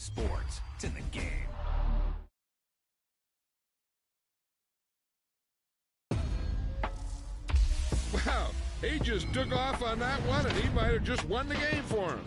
sports. It's in the game. Wow, he just took off on that one, and he might have just won the game for him.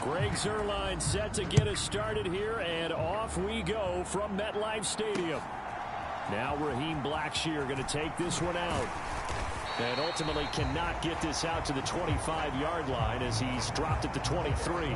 Greg Zuerlein set to get us started here, and off we go from MetLife Stadium. Now Raheem Blackshear going to take this one out, and ultimately cannot get this out to the 25-yard line as he's dropped at the 23.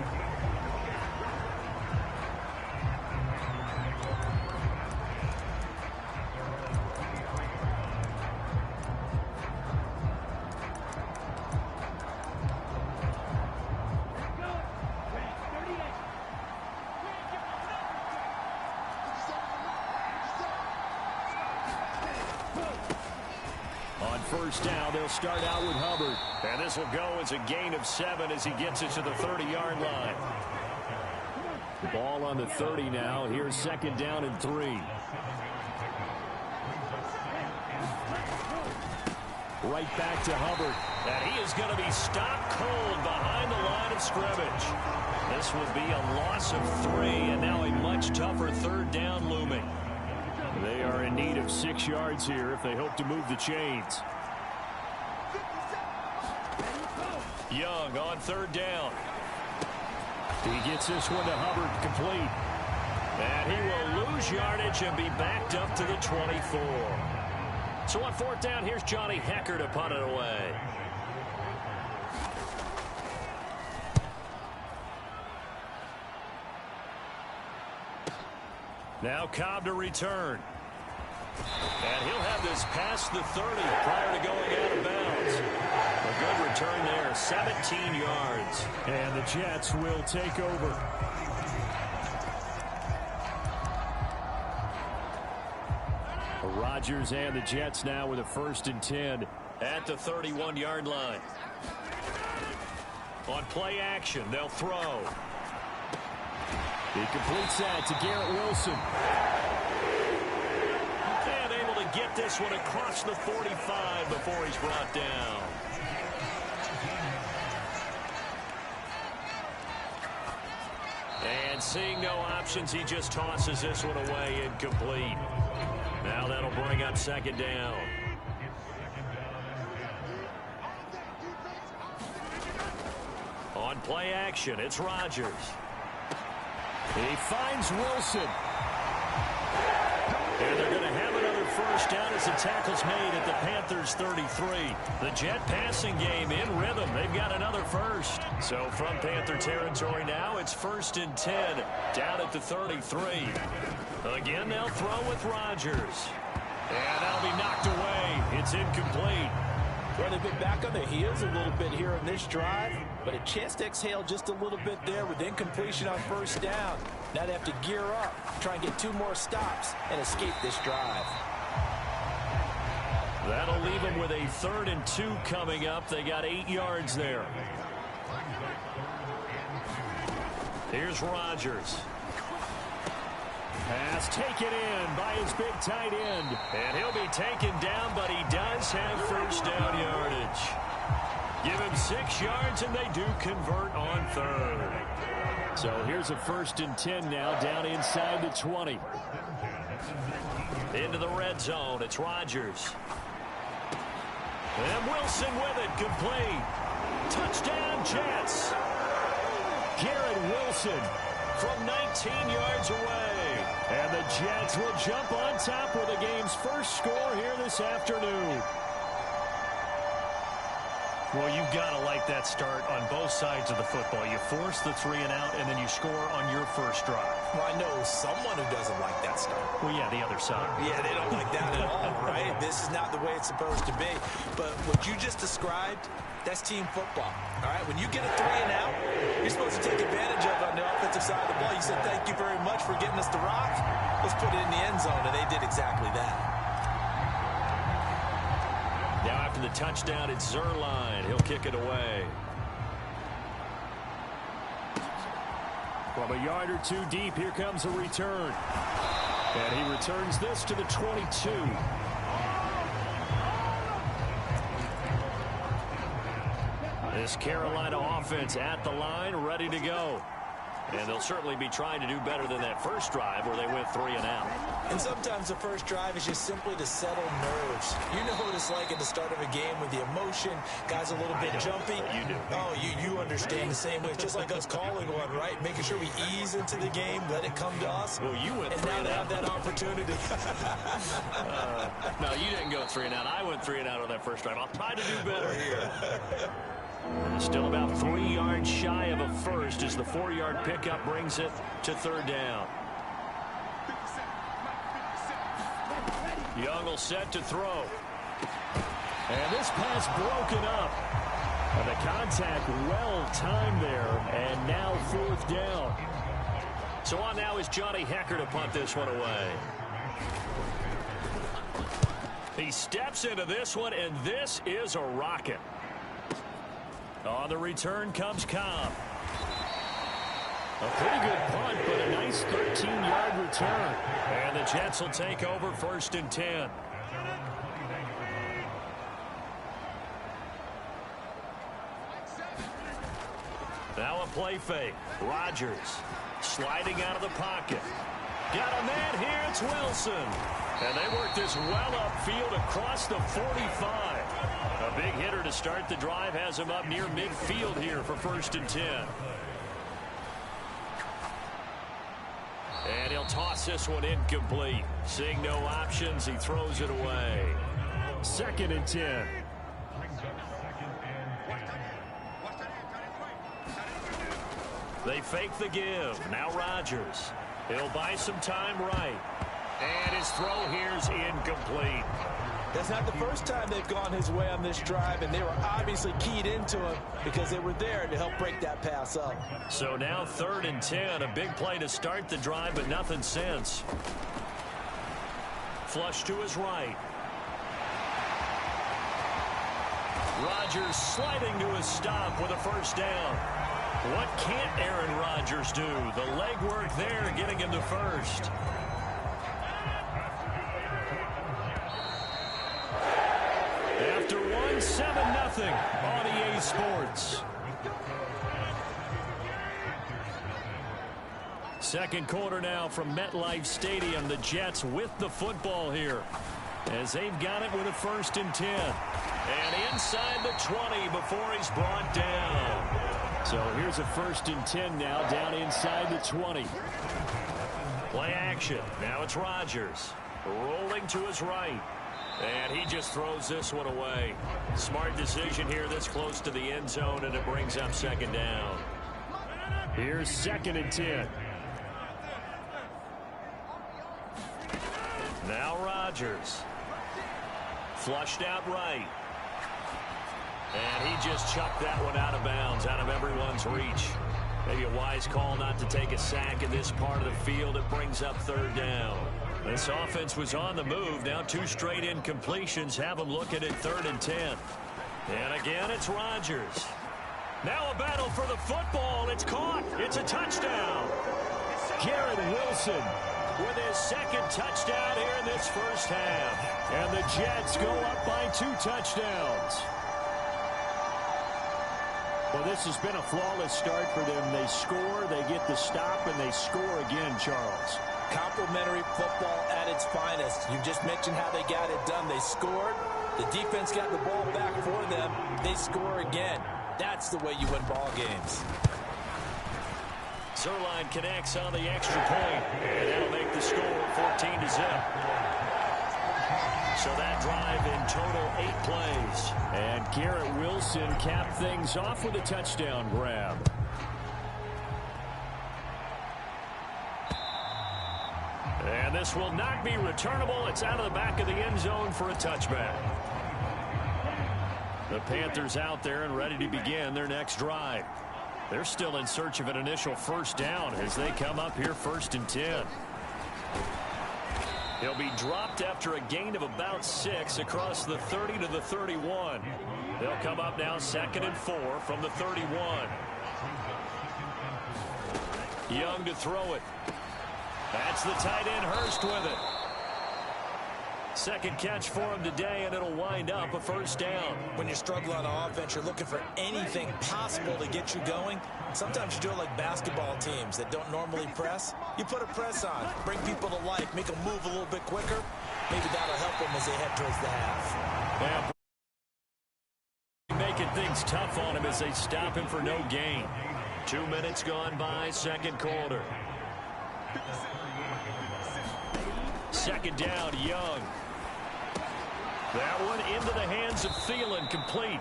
First down, they'll start out with Hubbard. And this will go as a gain of 7 as he gets it to the 30-yard line. The ball on the 30 now. Here's second down and 3. Right back to Hubbard. And he is going to be stopped cold behind the line of scrimmage. This will be a loss of 3, and now a much tougher third down looming. They are in need of 6 yards here if they hope to move the chains. Young on third down. He gets this one to Hubbard complete. And he will lose yardage and be backed up to the 24. So on fourth down, here's Johnny Hecker to punt it away. Now Cobb to return. And he'll have this past the 30 prior to going out of bounds. A good return there, 17 yards. And the Jets will take over. Rodgers and the Jets now with a 1st and 10 at the 31-yard line. On play action, they'll throw. He completes that to Garrett Wilson. And able to get this one across the 45 before he's brought down. And seeing no options, he just tosses this one away, incomplete. Now that'll bring up 2nd down. On play action, it's Rodgers. He finds Wilson. And they're going to have another 1st down as the tackle's made at the Panthers' 33. The Jet passing game in rhythm. They've got another 1st. So from Panther territory now, it's 1st and 10 down at the 33. Again, they'll throw with Rodgers. And that'll be knocked away. It's incomplete. Well, they've been back on their heels a little bit here in this drive, but a chance to exhale just a little bit there with incompletion on 1st down. Now they have to gear up, try and get 2 more stops, and escape this drive. That'll leave them with a 3rd and 2 coming up. They got 8 yards there. Here's Rodgers. Pass taken in by his big tight end. And he'll be taken down, but he does have 1st down yardage. Give him 6 yards, and they do convert on 3rd. So here's a 1st and 10 now, down inside the 20. Into the red zone, it's Rodgers. And Wilson with it, complete. Touchdown, Jets. Garrett Wilson from 19 yards away. And the Jets will jump on top with the game's 1st score here this afternoon. Well, you've got to like that start on both sides of the football. You force the 3 and out, and then you score on your 1st drive. Well, I know someone who doesn't like that start. Well, yeah, the other side. Yeah, they don't like that at all, right? This is not the way it's supposed to be. But what you just described, that's team football. All right, when you get a 3 and out, you're supposed to take advantage of it on the offensive side of the ball. You said, thank you very much for getting us the rock. Let's put it in the end zone, and they did exactly that. Now after the touchdown, it's Zerline. He'll kick it away. From a yard or 2 deep, here comes a return. And he returns this to the 22. This Carolina offense at the line, ready to go. And they'll certainly be trying to do better than that 1st drive where they went 3 and out. And sometimes the 1st drive is just simply to settle nerves. You know what it's like at the start of a game with the emotion. Guys a little bit jumpy. You do. Oh, you understand the same way. It's just like us calling one, right? Making sure we ease into the game, let it come to us. Well, you went 3 and out. And now they have that opportunity. No, you didn't go 3 and out. I went 3 and out on that 1st drive. I'll try to do better here. Still about 3 yards shy of a 1st as the 4-yard pickup brings it to 3rd down. Young will set to throw. And this pass broken up. And the contact well timed there. And now 4th down. So on now is Johnny Hecker to punt this one away. He steps into this one, and this is a rocket. On the return comes Cobb. A pretty good punt, but a nice 13-yard return. And the Jets will take over 1st and 10. Now a play fake. Rodgers sliding out of the pocket. Got a man here. It's Wilson. And they work this well upfield across the 45. A big hitter to start the drive has him up near midfield here for 1st and 10. And he'll toss this one incomplete. Seeing no options, he throws it away. 2nd and 10. They fake the give. Now Rodgers. He'll buy some time right. And his throw here's incomplete. That's not the first time they've gone his way on this drive, and they were obviously keyed into him because they were there to help break that pass up. So now 3rd and 10, a big play to start the drive, but nothing since. Flush to his right. Rodgers sliding to his stop with a first down. What can't Aaron Rodgers do? The legwork there getting him to first. After 1, 7-0 on EA Sports. Second quarter now from MetLife Stadium. The Jets with the football here as they've got it with a 1st and 10. And inside the 20 before he's brought down. So here's a 1st and 10 now down inside the 20. Play action. Now it's Rodgers rolling to his right. And he just throws this one away. Smart decision here this close to the end zone, and it brings up 2nd down. Here's 2nd and 10. Now Rodgers. Flushed out right. And he just chucked that one out of bounds, out of everyone's reach. Maybe a wise call not to take a sack in this part of the field. It brings up 3rd down. This offense was on the move. Now 2 straight incompletions have them looking at 3rd and 10. And again, it's Rodgers. Now a battle for the football. It's caught. It's a touchdown. Garrett Wilson with his 2nd touchdown here in this first half. And the Jets go up by 2 touchdowns. Well, this has been a flawless start for them. They score, they get the stop, and they score again, Charles. Complimentary football at its finest. You just mentioned how they got it done. They scored. The defense got the ball back for them. They score again. That's the way you win ball games. Zerline connects on the extra point, and that'll make the score 14-0. So that drive in total 8 plays. And Garrett Wilson capped things off with a touchdown grab. And this will not be returnable. It's out of the back of the end zone for a touchback. The Panthers out there and ready to begin their next drive. They're still in search of an initial 1st down as they come up here 1st and 10. He'll be dropped after a gain of about 6 across the 30 to the 31. They'll come up now 2nd and 4 from the 31. Young to throw it. That's the tight end Hurst with it. 2nd catch for him today, and it'll wind up a 1st down. When you're struggling on offense, you're looking for anything possible to get you going. Sometimes you do it like basketball teams that don't normally press. You put a press on, bring people to life, make them move a little bit quicker. Maybe that'll help them as they head towards the half. Yeah, making things tough on him as they stop him for no gain. 2 minutes gone by, 2nd quarter. 2nd down, Young. That one into the hands of Thielen, complete.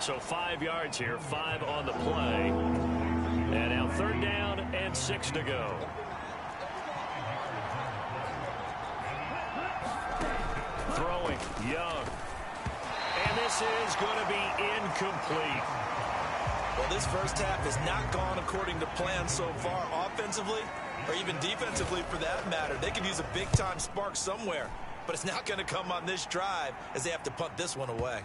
So 5 yards here, 5 on the play. And now 3rd down and 6 to go. Throwing, Young. And this is going to be incomplete. Well, this first half has not gone according to plan so far offensively, or even defensively for that matter. They could use a big-time spark somewhere, but it's not going to come on this drive as they have to punt this one away.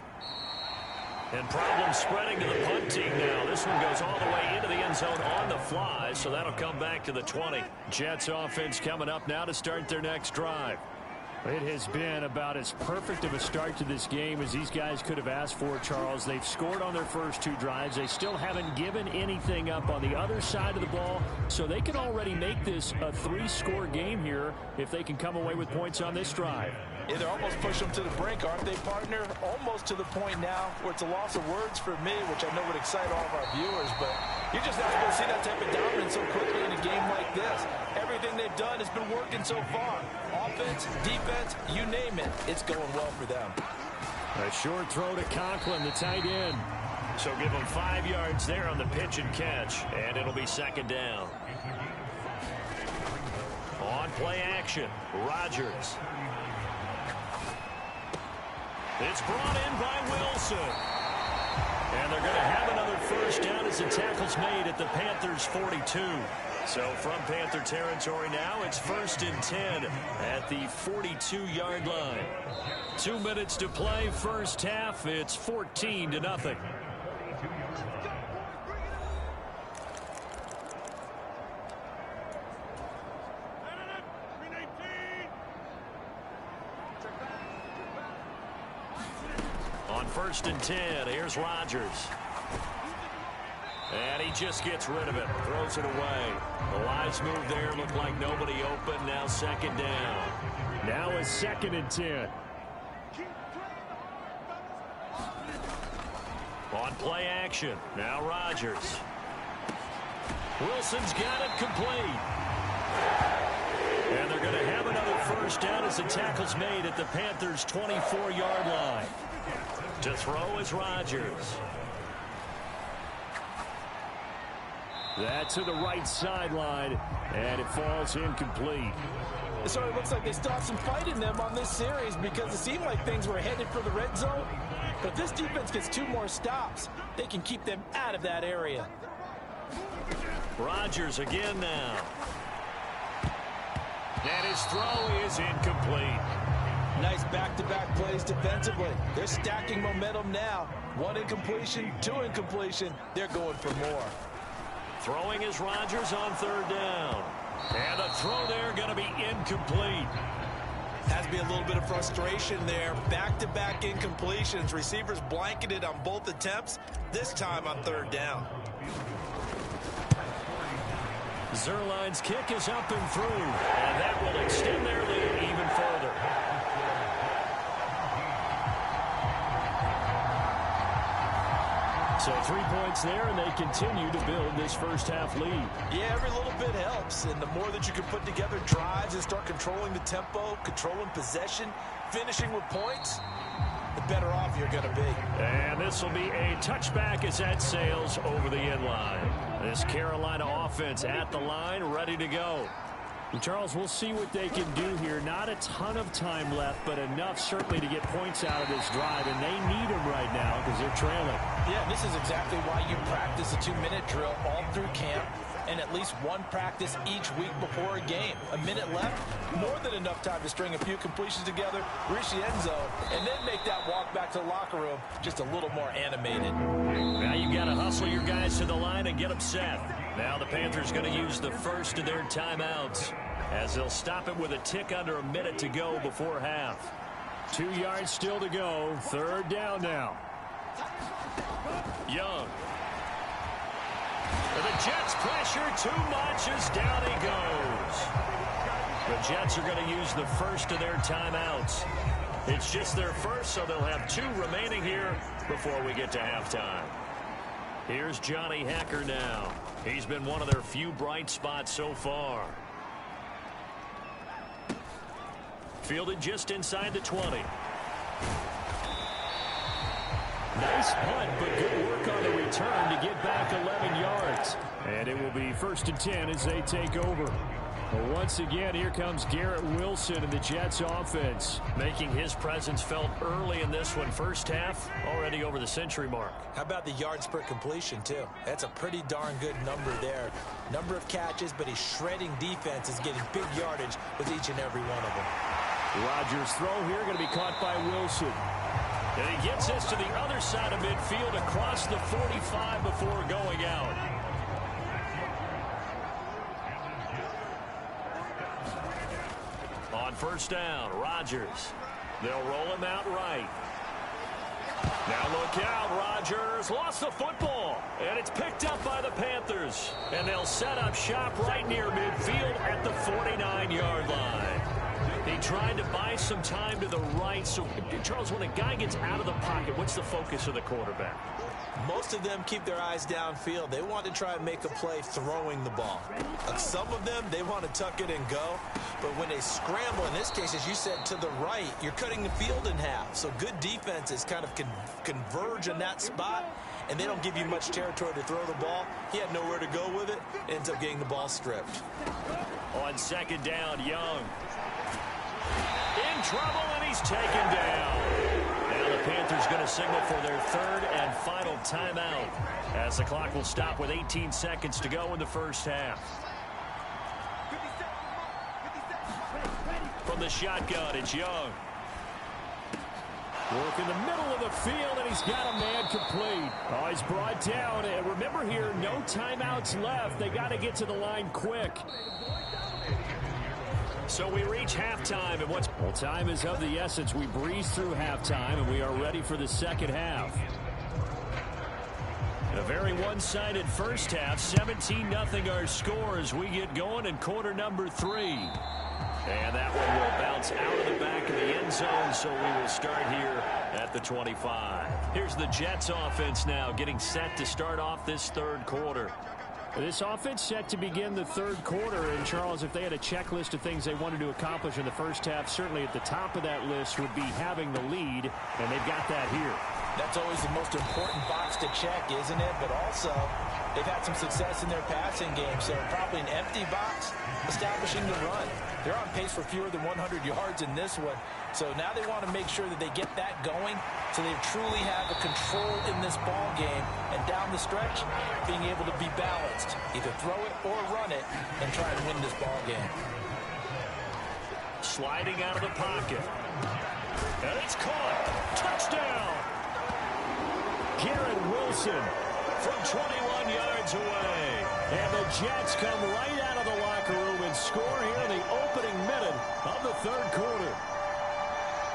And problems spreading to the punt team now. This one goes all the way into the end zone on the fly, so that'll come back to the 20. Jets offense coming up now to start their next drive. It has been about as perfect of a start to this game as these guys could have asked for, Charles. They've scored on their first 2 drives. They still haven't given anything up on the other side of the ball, so they can already make this a 3-score game here if they can come away with points on this drive. Yeah, they're almost pushing them to the brink, aren't they, partner? Almost to the point now where it's a loss of words for me, which I know would excite all of our viewers, but you're just not supposed to see that type of dominance so quickly in a game like this. Everything they've done has been working so far. Offense, defense, you name it, it's going well for them. A short throw to Conklin, the tight end. So give them 5 yards there on the pitch and catch, and it'll be 2nd down. play action. Rodgers. It's brought in by Wilson. And they're going to have another first down as the tackle's made at the Panthers' 42. So from Panther territory now, it's 1st and 10 at the 42-yard line. 2 minutes to play, first half. It's 14-0. On 1st and 10, here's Rodgers. And he just gets rid of it, throws it away. The wise move there, looked like nobody open. Now 2nd down. Now it's 2nd and 10. On play action, now Rodgers. Wilson's got it complete. And they're going to have another first down as the tackle's made at the Panthers' 24-yard line. To throw is Rodgers. That to the right sideline, and it falls incomplete. It sort of looks like they still have some fight in them on this series because it seemed like things were headed for the red zone. But if this defense gets 2 more stops, they can keep them out of that area. Rodgers again now. And his throw is incomplete. Nice back-to-back plays defensively. They're stacking momentum now. 1 incompletion, 2 incompletion. They're going for more. Throwing is Rodgers on 3rd down. And the throw there going to be incomplete. Has to be a little bit of frustration there. Back-to-back incompletions. Receivers blanketed on both attempts, this time on 3rd down. Zerline's kick is up and through. And that will extend their lead even further. So 3 points there, and they continue to build this first half lead. Yeah, every little bit helps, and the more that you can put together drives and start controlling the tempo, controlling possession, finishing with points, the better off you're going to be. And this will be a touchback as that sails over the end line. This Carolina offense at the line, ready to go. Charles, we'll see what they can do here. Not a ton of time left, but enough certainly to get points out of this drive, and they need them right now because they're trailing. Yeah, this is exactly why you practice a 2-minute drill all through camp and at least 1 practice each week before a game. A minute left, more than enough time to string a few completions together, reach the end zone, and then make that walk back to the locker room just a little more animated. Now you got to hustle your guys to the line and get them set. Now the Panthers going to use the first of their timeouts as they'll stop it with a tick under a minute to go before half. 2 yards still to go. 3rd down now. Young. The Jets pressure too much as down he goes. The Jets are going to use the first of their timeouts. It's just their first, so they'll have 2 remaining here before we get to halftime. Here's Johnny Hacker now. He's been one of their few bright spots so far. Fielded just inside the 20. Nice punt, but good work on the return to get back 11 yards. And it will be 1st and 10 as they take over. Well, once again, here comes Garrett Wilson and the Jets offense. Making his presence felt early in this one. First half, already over the century mark. How about the yards per completion, too? That's a pretty darn good number there. Number of catches, but he's shredding defense, is getting big yardage with each and every one of them. Rodgers' throw here going to be caught by Wilson. And he gets this to the other side of midfield across the 45 before going out. On 1st down, Rodgers. They'll roll him out right. Now look out, Rodgers lost the football, and it's picked up by the Panthers. And they'll set up shop right near midfield at the 49-yard line. He tried to buy some time to the right. So, Charles, when a guy gets out of the pocket, what's the focus of the quarterback? Most of them keep their eyes downfield. They want to try and make a play throwing the ball. Some of them, they want to tuck it and go. But when they scramble, in this case, as you said, to the right, you're cutting the field in half. So good defenses kind of converge in that spot, and they don't give you much territory to throw the ball. He had nowhere to go with it. Ends up getting the ball stripped. On second down, Young. In trouble, and he's taken down. Now the Panthers going to signal for their third and final timeout as the clock will stop with 18 seconds to go in the first half. From the shotgun, it's Young. Work in the middle of the field, and he's got a man complete. Oh, he's brought down. And remember here, no timeouts left. They got to get to the line quick. So we reach halftime, and well, time is of the essence. We breeze through halftime, and we are ready for the second half. A very one-sided first half, 17-0 our score as we get going in quarter number 3. And that one will bounce out of the back of the end zone, so we will start here at the 25. Here's the Jets offense now getting set to start off this third quarter. This offense set to begin the third quarter. And, Charles, if they had a checklist of things they wanted to accomplish in the first half, certainly at the top of that list would be having the lead, and they've got that here. That's always the most important box to check, isn't it? But also, they've had some success in their passing game, so probably an empty box establishing the run. They're on pace for fewer than 100 yards in this one, so now they want to make sure that they get that going so they truly have a control in this ball game, and down the stretch, being able to be balanced. Either throw it or run it and try and win this ball game. Sliding out of the pocket. And it's caught. Touchdown! Garrett Wilson from 21 yards away. And the Jets come right out of the locker room and score here in the opening minute of the third quarter.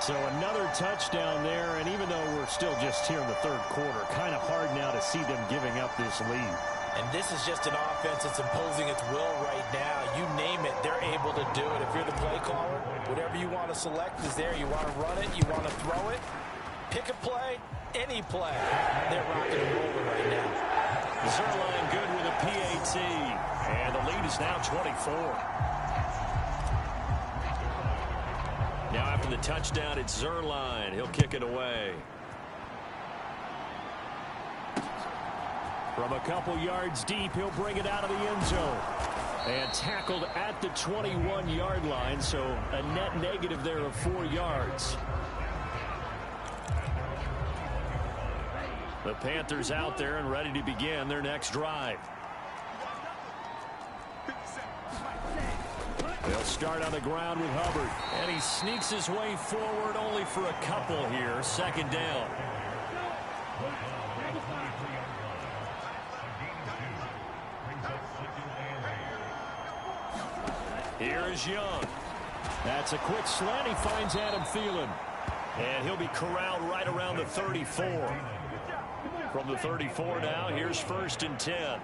So another touchdown there, and even though we're still just here in the third quarter, kind of hard now to see them giving up this lead. And this is just an offense that's imposing its will right now. You name it, they're able to do it. If you're the play caller, whatever you want to select is there. You want to run it, you want to throw it, pick a play, any play. They're rocking and rolling right now. Zerline good with a PAT, and the lead is now 24. Now after the touchdown, it's Zerline. He'll kick it away. From a couple yards deep, he'll bring it out of the end zone. And tackled at the 21-yard line, so a net negative there of 4 yards. The Panthers out there and ready to begin their next drive. They'll start on the ground with Hubbard. And he sneaks his way forward only for a couple here. Second down. Here is Young. That's a quick slant. He finds Adam Thielen. And he'll be corralled right around the 34. From the 34 now, here's 1st and 10.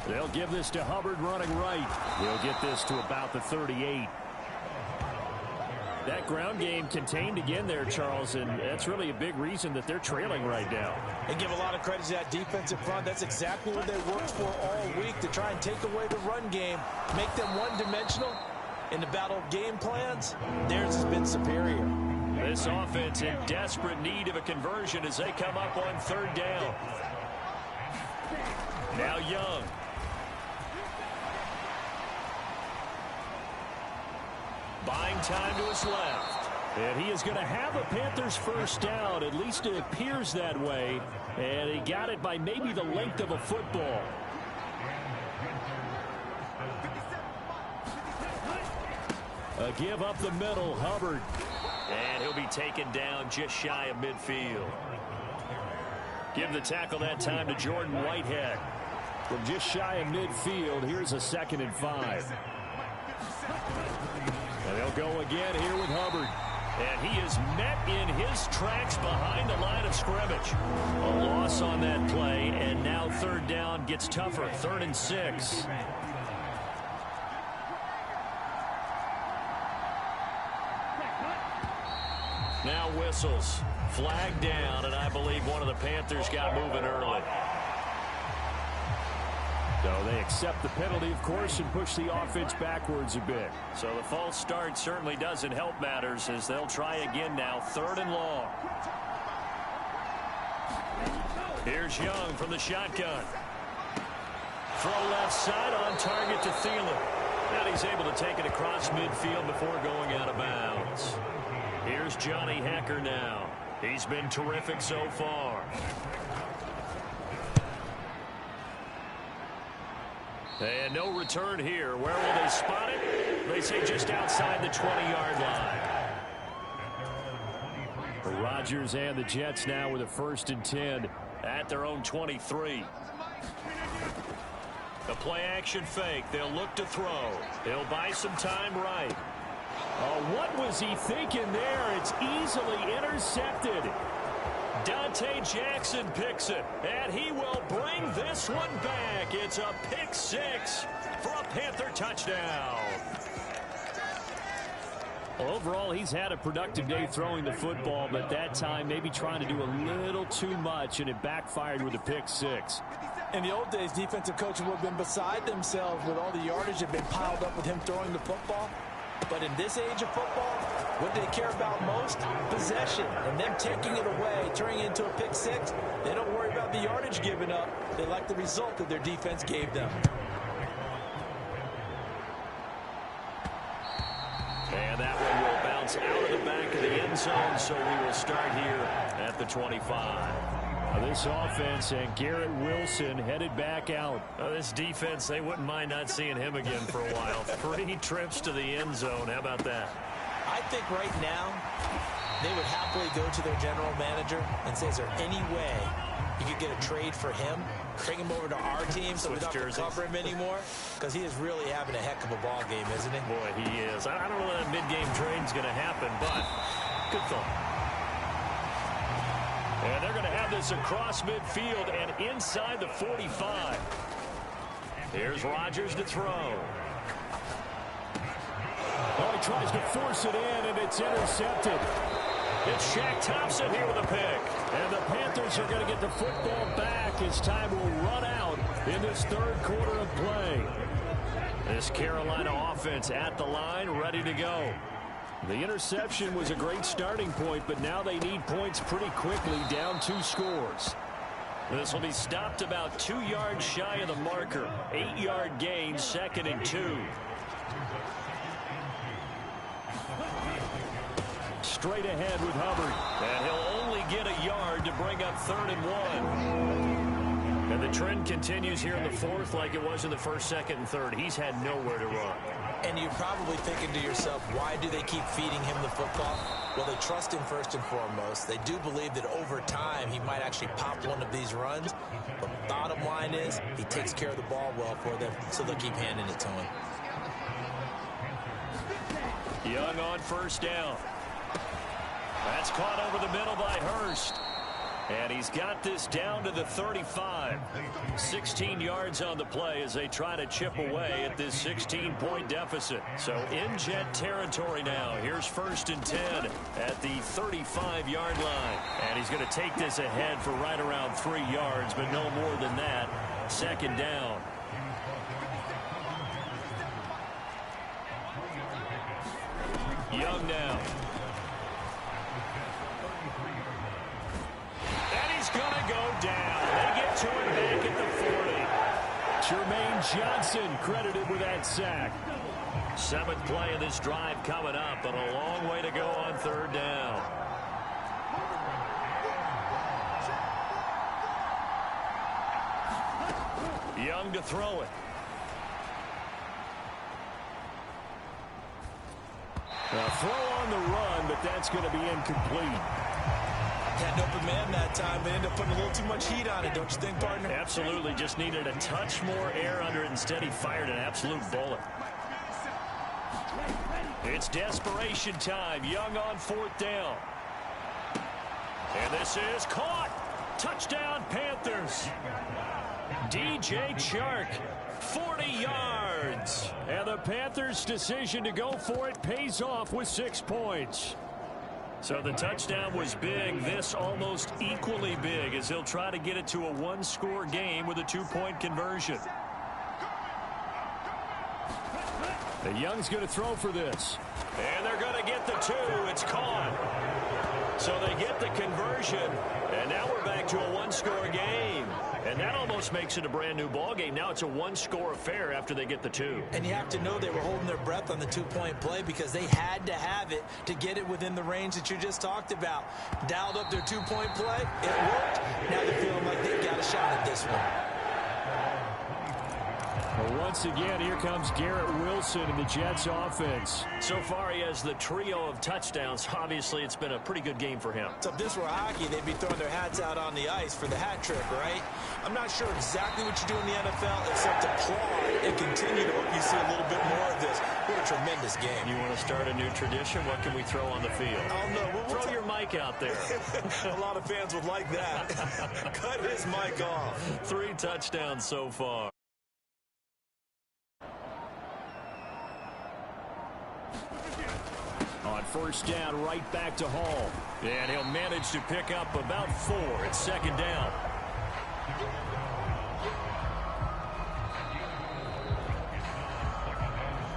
They'll give this to Hubbard running right. He'll get this to about the 38. That ground game contained again there, Charles, and that's really a big reason that they're trailing right now. And give a lot of credit to that defensive front. That's exactly what they worked for all week, to try and take away the run game, make them one-dimensional. In the battle of game plans, theirs has been superior. This offense in desperate need of a conversion as they come up on 3rd down. Now Young. Buying time to his left. And he is going to have a Panthers first down. At least it appears that way. And he got it by maybe the length of a football. A give up the middle, Hubbard. And he'll be taken down just shy of midfield. Give the tackle that time to Jordan Whitehead. From just shy of midfield, here's a 2nd and 5. And they'll go again here with Hubbard. And he is met in his tracks behind the line of scrimmage. A loss on that play, and now 3rd down gets tougher. 3rd and 6. Now whistles. Flag down, and I believe one of the Panthers got moving early. So they accept the penalty, of course, and push the offense backwards a bit. So the false start certainly doesn't help matters as they'll try again now. 3rd and long. Here's Young from the shotgun. Throw left side on target to Thielen. And he's able to take it across midfield before going out of bounds. Here's Johnny Hecker now. He's been terrific so far. And no return here. Where will they spot it? They say just outside the 20-yard line. The Rodgers and the Jets now with a 1st and 10 at their own 23. The play-action fake. They'll look to throw. They'll buy some time right. What was he thinking there? It's easily intercepted. Dante Jackson picks it, and he will bring this one back. It's a pick 6 for a Panther touchdown. Well, overall, he's had a productive day throwing the football, but that time maybe trying to do a little too much, and it backfired with a pick 6. In the old days, defensive coaches would have been beside themselves with all the yardage that had been piled up with him throwing the football. But in this age of football, what they care about most? Possession. And them taking it away, turning it into a pick 6, they don't worry about the yardage given up. They like the result that their defense gave them. And that one will bounce out of the back of the end zone, so we will start here at the 25. This offense and Garrett Wilson headed back out. This defense, they wouldn't mind not seeing him again for a while. 3 trips to the end zone. How about that? I think right now they would happily go to their general manager and say, is there any way you could get a trade for him? Bring him over to our team so we don't have to cover him anymore? Because he is really having a heck of a ball game, isn't he? Boy, he is. I don't know when that mid-game trade is going to happen, but good thought. And they're going to have this across midfield and inside the 45. Here's Rodgers to throw. Oh, he tries to force it in, and it's intercepted. It's Shaq Thompson here with a pick. And the Panthers are going to get the football back as time will run out in this 3rd quarter of play. This Carolina offense at the line, ready to go. The interception was a great starting point, but now they need points pretty quickly, down 2 scores. This will be stopped about 2 yards shy of the marker. 8-yard gain, 2nd and 2. Straight ahead with Hubbard. And he'll only get a yard to bring up 3rd and 1. And the trend continues here in the 4th like it was in the 1st, 2nd, and 3rd. He's had nowhere to run. And you're probably thinking to yourself, why do they keep feeding him the football? Well, they trust him first and foremost. They do believe that over time he might actually pop one of these runs. But bottom line is he takes care of the ball well for them, so they'll keep handing it to him. Young on 1st down. That's caught over the middle by Hurst. And he's got this down to the 35. 16 yards on the play as they try to chip away at this 16-point deficit. So in Jet territory now. Here's 1st and 10 at the 35-yard line. And he's going to take this ahead for right around 3 yards, but no more than that. 2nd down. Young now. Going to go down. They get to him back at the 40. Jermaine Johnson credited with that sack. 7th play of this drive coming up, but a long way to go on 3rd down. Young to throw it. A throw on the run, but that's going to be incomplete. Had an open man that time, but ended up putting a little too much heat on it, don't you think, partner? Absolutely. Just needed a touch more air under it. Instead, he fired an absolute bullet. It's desperation time. Young on 4th down. And this is caught. Touchdown, Panthers. DJ Chark, 40 yards. And the Panthers' decision to go for it pays off with 6 points. So the touchdown was big. This almost equally big as he'll try to get it to a 1-score game with a 2-point conversion. The Young's going to throw for this. And they're going to get the 2. It's caught. So they get the conversion, and now we're back to a one-score game. And that almost makes it a brand-new ball game. Now it's a one-score affair after they get the two. And you have to know they were holding their breath on the two-point play because they had to have it to get it within the range that you just talked about. Dialed up their two-point play. It worked. Now they're feeling like they've got a shot at this one. Well, once again, here comes Garrett Wilson in the Jets offense. So far, he has the trio of touchdowns. Obviously, it's been a pretty good game for him. So if this were hockey, they'd be throwing their hats out on the ice for the hat trick, right? I'm not sure exactly what you do in the NFL except applaud and continue to hope you see a little bit more of this. What a tremendous game. You want to start a new tradition? What can we throw on the field? Oh, no. Throw your mic out there. A lot of fans would like that. Cut his mic off. 3 touchdowns so far. On first down, right back to Hall. And he'll manage to pick up about 4. It's second down.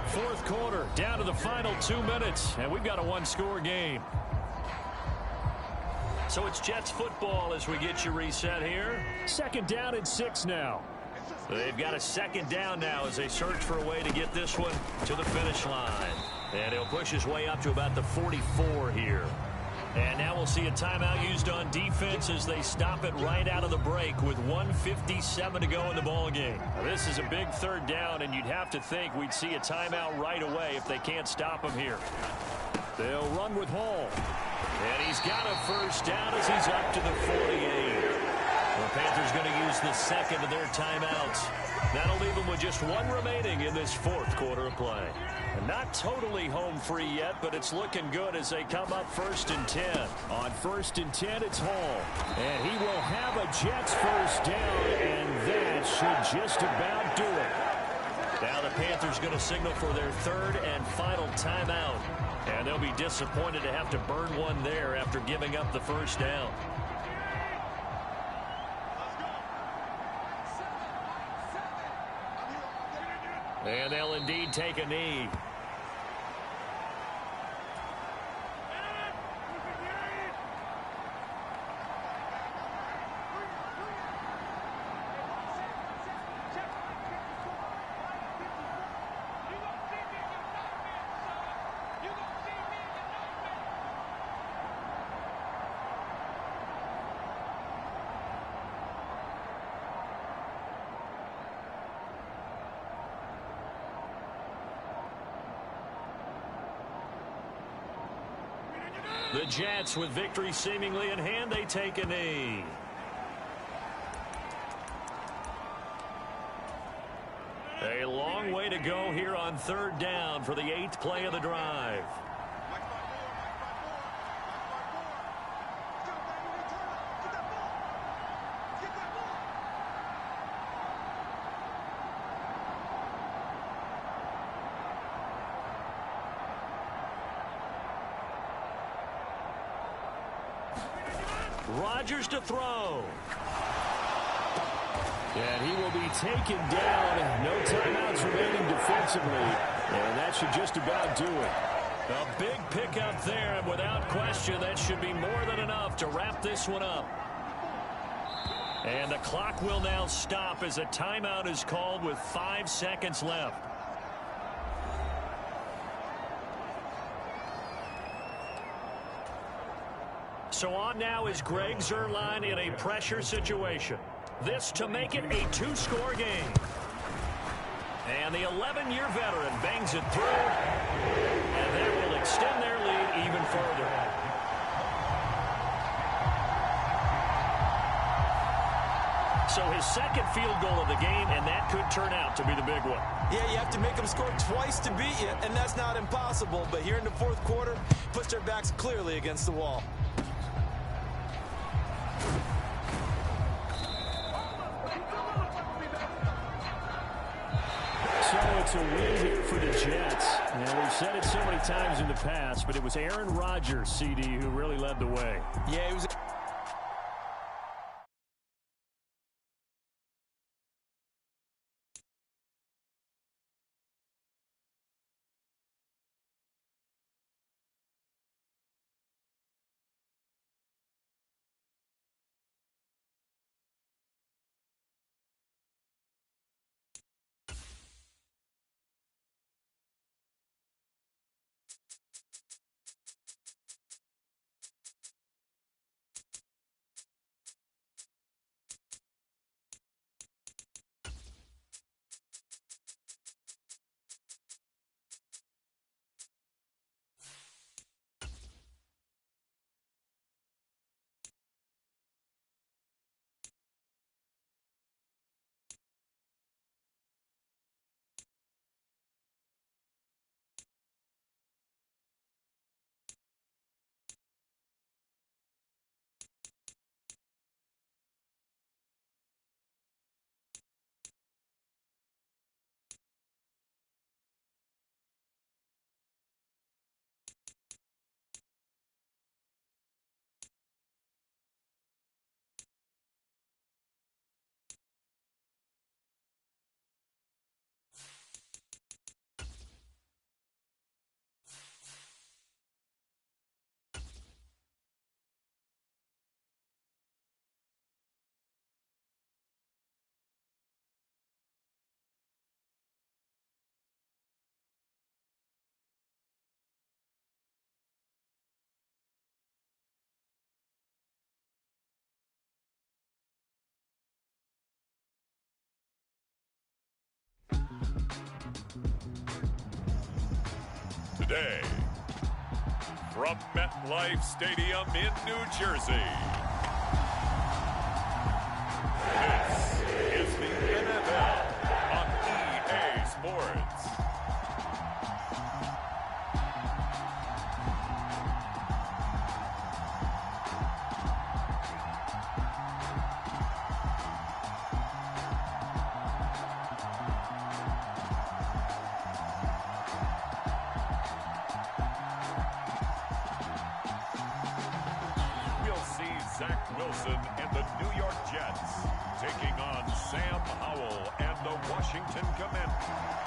Fourth quarter, down to the final 2 minutes, and we've got a one-score game. So it's Jets football as we get you reset here. Second down and 6 now. They've got a second down now as they search for a way to get this one to the finish line. And he'll push his way up to about the 44 here. And now we'll see a timeout used on defense as they stop it right out of the break with 1:57 to go in the ballgame. Now, this is a big third down, and you'd have to think we'd see a timeout right away if they can't stop him here. They'll run with Hall. And he's got a first down as he's up to the 48. The Panthers going to use the second of their timeouts. That'll leave them with just 1 remaining in this fourth quarter of play. And not totally home free yet, but it's looking good as they come up 1st and 10. On 1st and 10, it's Hall. And he will have a Jets first down, and that should just about do it. Now the Panthers going to signal for their 3rd and final timeout. And they'll be disappointed to have to burn one there after giving up the first down. And they'll indeed take a knee. The Jets, with victory seemingly in hand, they take a knee. A long way to go here on 3rd down for the 8th play of the drive. Rodgers to throw. And he will be taken down. No timeouts remaining defensively. And that should just about do it. A big pickup there, and without question, that should be more than enough to wrap this one up. And the clock will now stop as a timeout is called with 5 seconds left. So on now is Greg Zuerlein in a pressure situation. This to make it a 2-score game. And the 11-year veteran bangs it through. And that will extend their lead even further. So his second field goal of the game, and that could turn out to be the big one. Yeah, you have to make them score twice to beat you, and that's not impossible. But here in the fourth quarter, puts their backs clearly against the wall. So it's a win here for the Jets. And we've said it so many times in the past, but it was Aaron Rodgers, CD, who really led the way. Yeah, he was Today, from MetLife Stadium in New Jersey, this is the NFL on EA Sports. Zach Wilson and the New York Jets taking on Sam Howell and the Washington Commanders.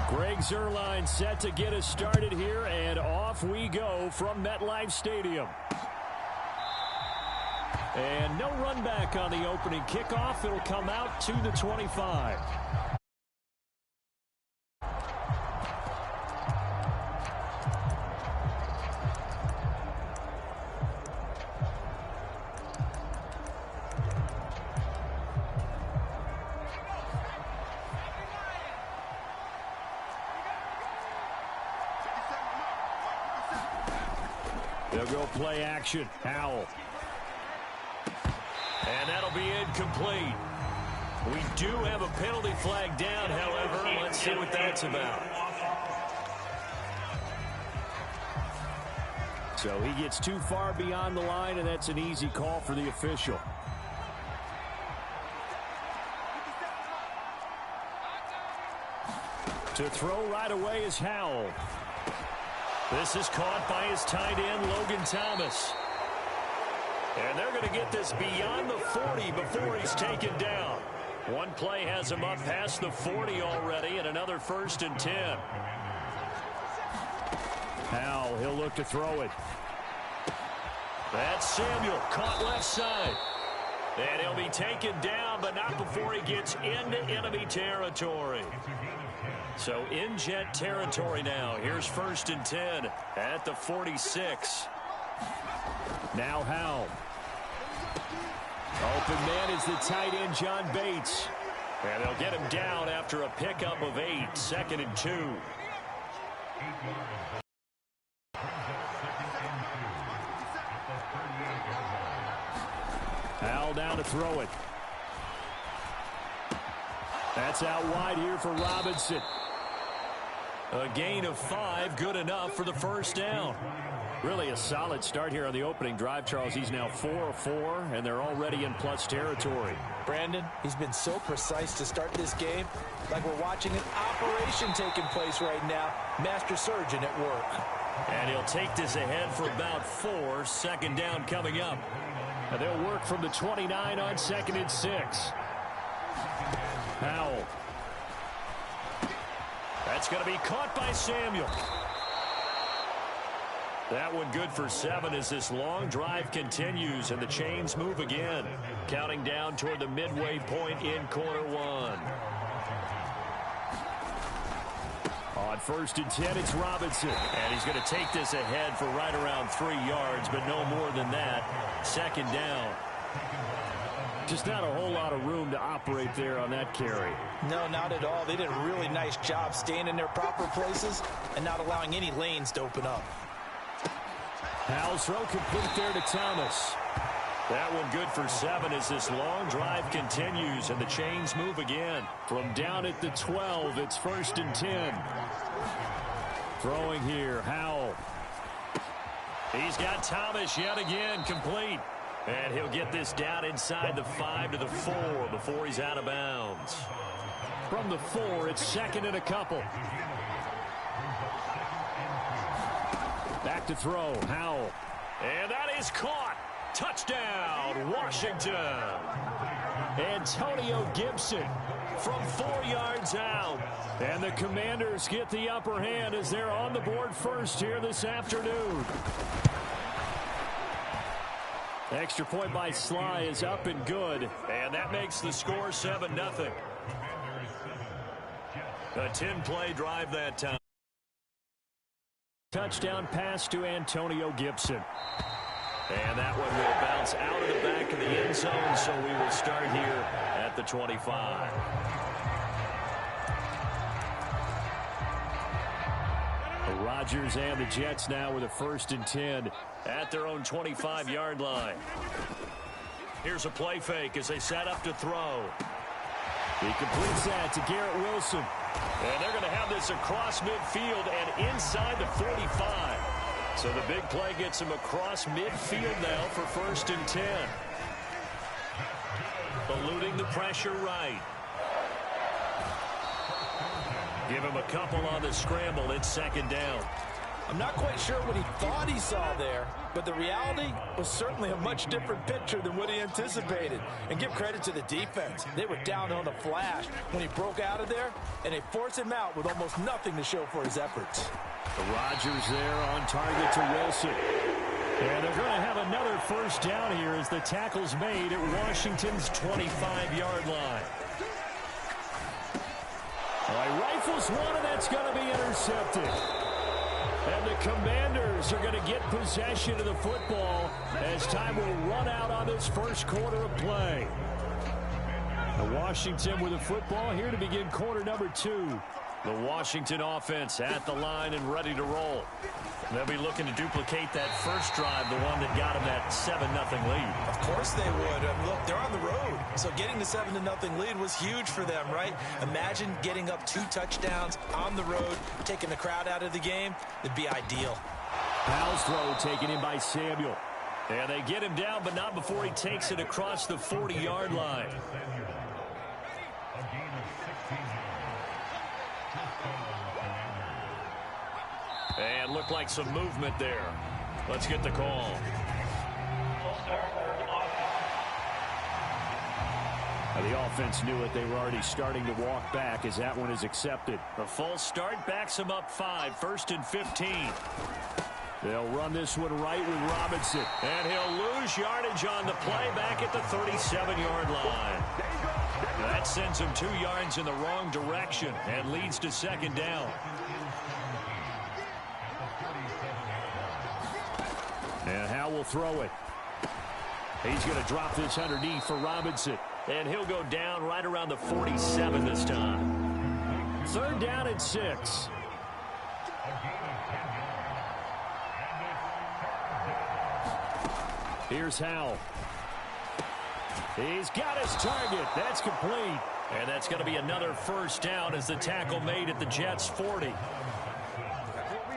Greg Zuerlein set to get us started here, and off we go from MetLife Stadium. And no run back on the opening kickoff. It'll come out to the 25. They'll go play action. Howell. And that'll be incomplete. We do have a penalty flag down, however. Let's see what that's about. So he gets too far beyond the line, and that's an easy call for the official. To throw right away is Howell. This is caught by his tight end, Logan Thomas. And they're going to get this beyond the 40 before he's taken down. One play has him up past the 40 already, and another 1st and 10. Howell, he'll look to throw it. That's Samuel, caught left side. And he'll be taken down, but not before he gets into enemy territory. So in Jet territory now. Here's 1st and 10 at the 46. Now Howell. Open man is the tight end, John Bates. And they'll get him down after a pickup of 8. 2nd and 2. Howell down to throw it. That's out wide here for Robinson. A gain of 5, good enough for the 1st down. Really a solid start here on the opening drive, Charles. He's now 4 of 4, and they're already in plus territory. Brandon, he's been so precise to start this game, like we're watching an operation taking place right now. Master surgeon at work. And he'll take this ahead for about 4. 2nd down coming up. And they'll work from the 29 on 2nd and 6. Howell. That's going to be caught by Samuel. That one good for 7 as this long drive continues and the chains move again. Counting down toward the midway point in quarter 1. On 1st and 10, it's Robinson. And he's going to take this ahead for right around 3 yards, but no more than that. 2nd down. Just not a whole lot of room to operate there on that carry. No, not at all. They did a really nice job staying in their proper places and not allowing any lanes to open up. Howell's throw complete there to Thomas. That one good for 7 as this long drive continues and the chains move again. From down at the 12, it's 1st and 10. Throwing here, Howell. He's got Thomas yet again complete. And he'll get this down inside the 5 to the 4 before he's out of bounds. From the 4, it's 2nd and a couple. Back to throw, Howell. And that is caught. Touchdown, Washington. Antonio Gibson from 4 yards out. And the Commanders get the upper hand as they're on the board first here this afternoon. Extra point by Sly is up and good. And that makes the score 7-0. A 10-play drive that time. Touchdown pass to Antonio Gibson. And that one will bounce out of the back of the end zone, so we will start here at the 25. The Rodgers and the Jets now with a 1st and 10 at their own 25-yard line. Here's a play fake as they set up to throw. He completes that to Garrett Wilson. And they're going to have this across midfield and inside the 45. So the big play gets him across midfield now for 1st and 10. Eluding the pressure right. Give him a couple on the scramble. It's 2nd down. I'm not quite sure what he thought he saw there, but the reality was certainly a much different picture than what he anticipated. And give credit to the defense. They were down on the flash when he broke out of there, and they forced him out with almost nothing to show for his efforts. The Rodgers there on target to Wilson. And they're going to have another 1st down here as the tackle's made at Washington's 25-yard line. All right, rifles one, and that's going to be intercepted. And the Commanders are going to get possession of the football as time will run out on this first quarter of play. The Washington with the football here to begin quarter number 2. The Washington offense at the line and ready to roll. They'll be looking to duplicate that first drive, the one that got them that 7-0 lead. Of course they would. Look, they're on the road. So getting the 7-0 lead was huge for them, right? Imagine getting up 2 touchdowns on the road, taking the crowd out of the game. It'd be ideal. Powell's throw taken in by Samuel. And they get him down, but not before he takes it across the 40-yard line. And looked like some movement there. Let's get the call. The offense knew it. They were already starting to walk back as that one is accepted. A false start backs them up 5, 1st and 15. They'll run this one right with Robinson. And he'll lose yardage on the play back at the 37-yard line. That sends him 2 yards in the wrong direction and leads to 2nd down. And Howe will throw it. He's going to drop this underneath for Robinson. And he'll go down right around the 47 this time. 3rd down and 6. Here's Howe. He's got his target. That's complete. And that's going to be another 1st down as the tackle made at the Jets' 40.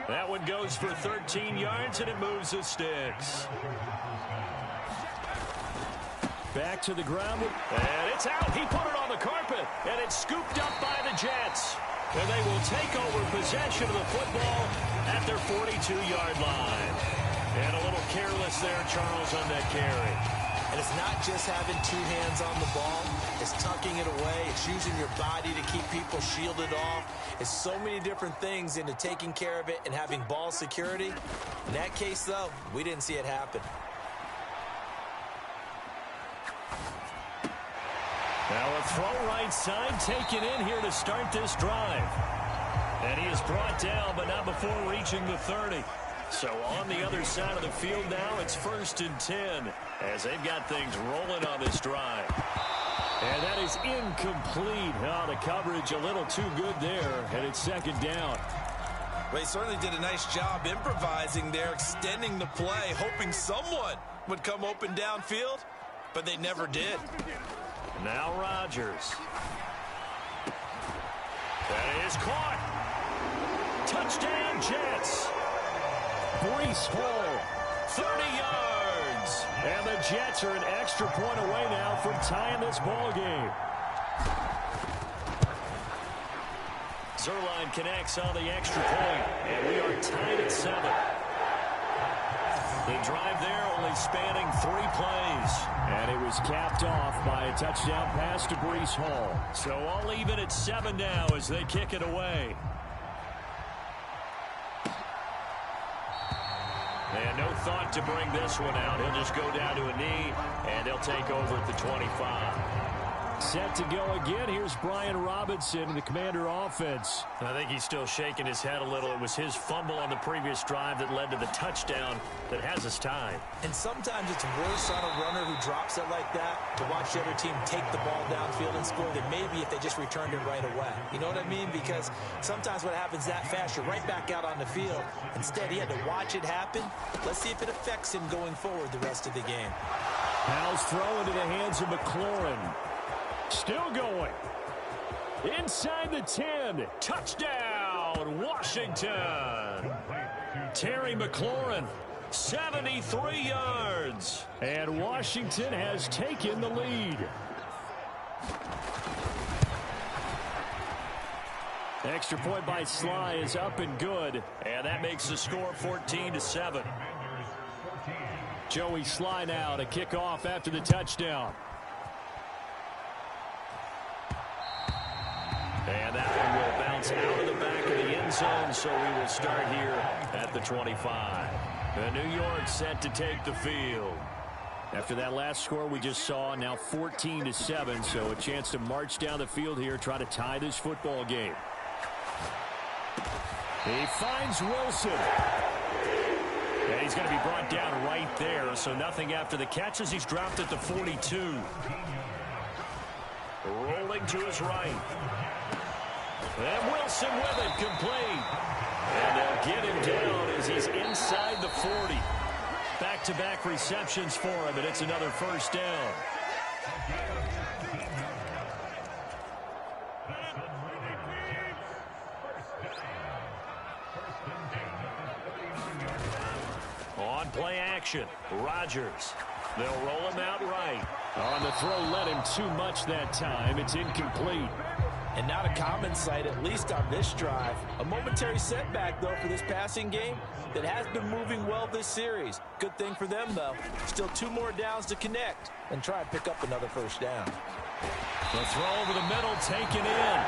That one goes for 13 yards, and it moves the sticks. Back to the ground. And it's out. He put it on the carpet. And it's scooped up by the Jets. And they will take over possession of the football at their 42-yard line. And a little careless there, Charles, on that carry. And it's not just having 2 hands on the ball. It's tucking it away. It's using your body to keep people shielded off. It's so many different things into taking care of it and having ball security. In that case, though, we didn't see it happen. Now a throw right side taken in here to start this drive. And he is brought down, but not before reaching the 30. So on the other side of the field now, it's 1st and 10 as they've got things rolling on this drive. And that is incomplete. Oh, the coverage a little too good there, and it's 2nd down. Well, he certainly did a nice job improvising there, extending the play, hoping someone would come open downfield, but they never did. Now Rodgers. That is caught. Touchdown, Jets. Breece Hall, 30 yards. And the Jets are an extra point away now from tying this ball game. Zerline connects on the extra point, and we are tied at 7. The drive there only spanning 3 plays. And it was capped off by a touchdown pass to Breece Hall. So all even at 7 now as they kick it away. And no thought to bring this one out. He'll just go down to a knee, and they'll take over at the 25. Set to go again. Here's Brian Robinson in the Commander offense. I think he's still shaking his head a little. It was his fumble on the previous drive that led to the touchdown that has us tied. And sometimes it's worse on a runner who drops it like that to watch the other team take the ball downfield and score than maybe if they just returned it right away. You know what I mean? Because sometimes what happens that fast, you're right back out on the field. Instead, he had to watch it happen. Let's see if it affects him going forward the rest of the game. Powell's throw into the hands of McLaurin. Still going. Inside the 10. Touchdown, Washington. Terry McLaurin, 73 yards. And Washington has taken the lead. Extra point by Sly is up and good. And that makes the score 14-7. Joey Sly now to kick off after the touchdown. And that one will bounce out of the back of the end zone, so we will start here at the 25. The New York set to take the field. After that last score we just saw, now 14-7, so a chance to march down the field here, try to tie this football game. He finds Wilson. And he's going to be brought down right there, so nothing after the catch as he's dropped at the 42. Rolling to his right. And Wilson with it, complete. And they'll get him down as he's inside the 40. Back-to-back receptions for him, and it's another 1st down. play action. Rodgers. They'll roll him out right. On the throw, led him too much that time. It's incomplete. And not a common sight, at least on this drive. A momentary setback, though, for this passing game that has been moving well this series. Good thing for them, though. Still 2 more downs to connect and try and pick up another first down. The throw over the middle, taken in.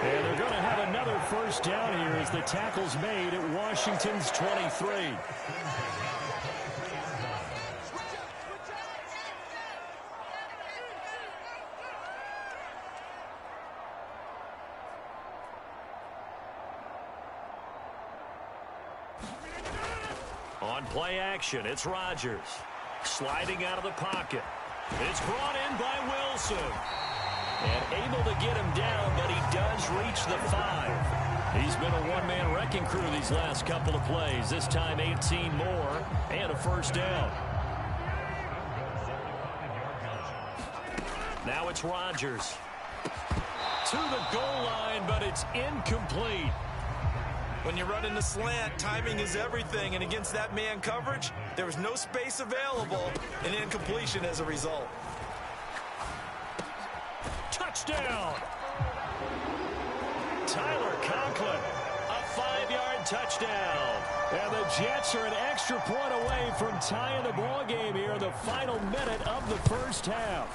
And they're going to have another first down here as the tackle's made at Washington's 23. On play action, it's Rodgers. Sliding out of the pocket. It's brought in by Wilson. And able to get him down, but he does reach the 5. He's been a one-man wrecking crew these last couple of plays. This time 18 more and a first down. Now it's Rodgers. To the goal line, but it's incomplete. When you run in the slant, timing is everything, and against that man coverage, there was no space available, and incompletion as a result. Touchdown! Tyler Conklin, a 5-yard touchdown. And the Jets are an extra point away from tying the ball game here in the final minute of the first half.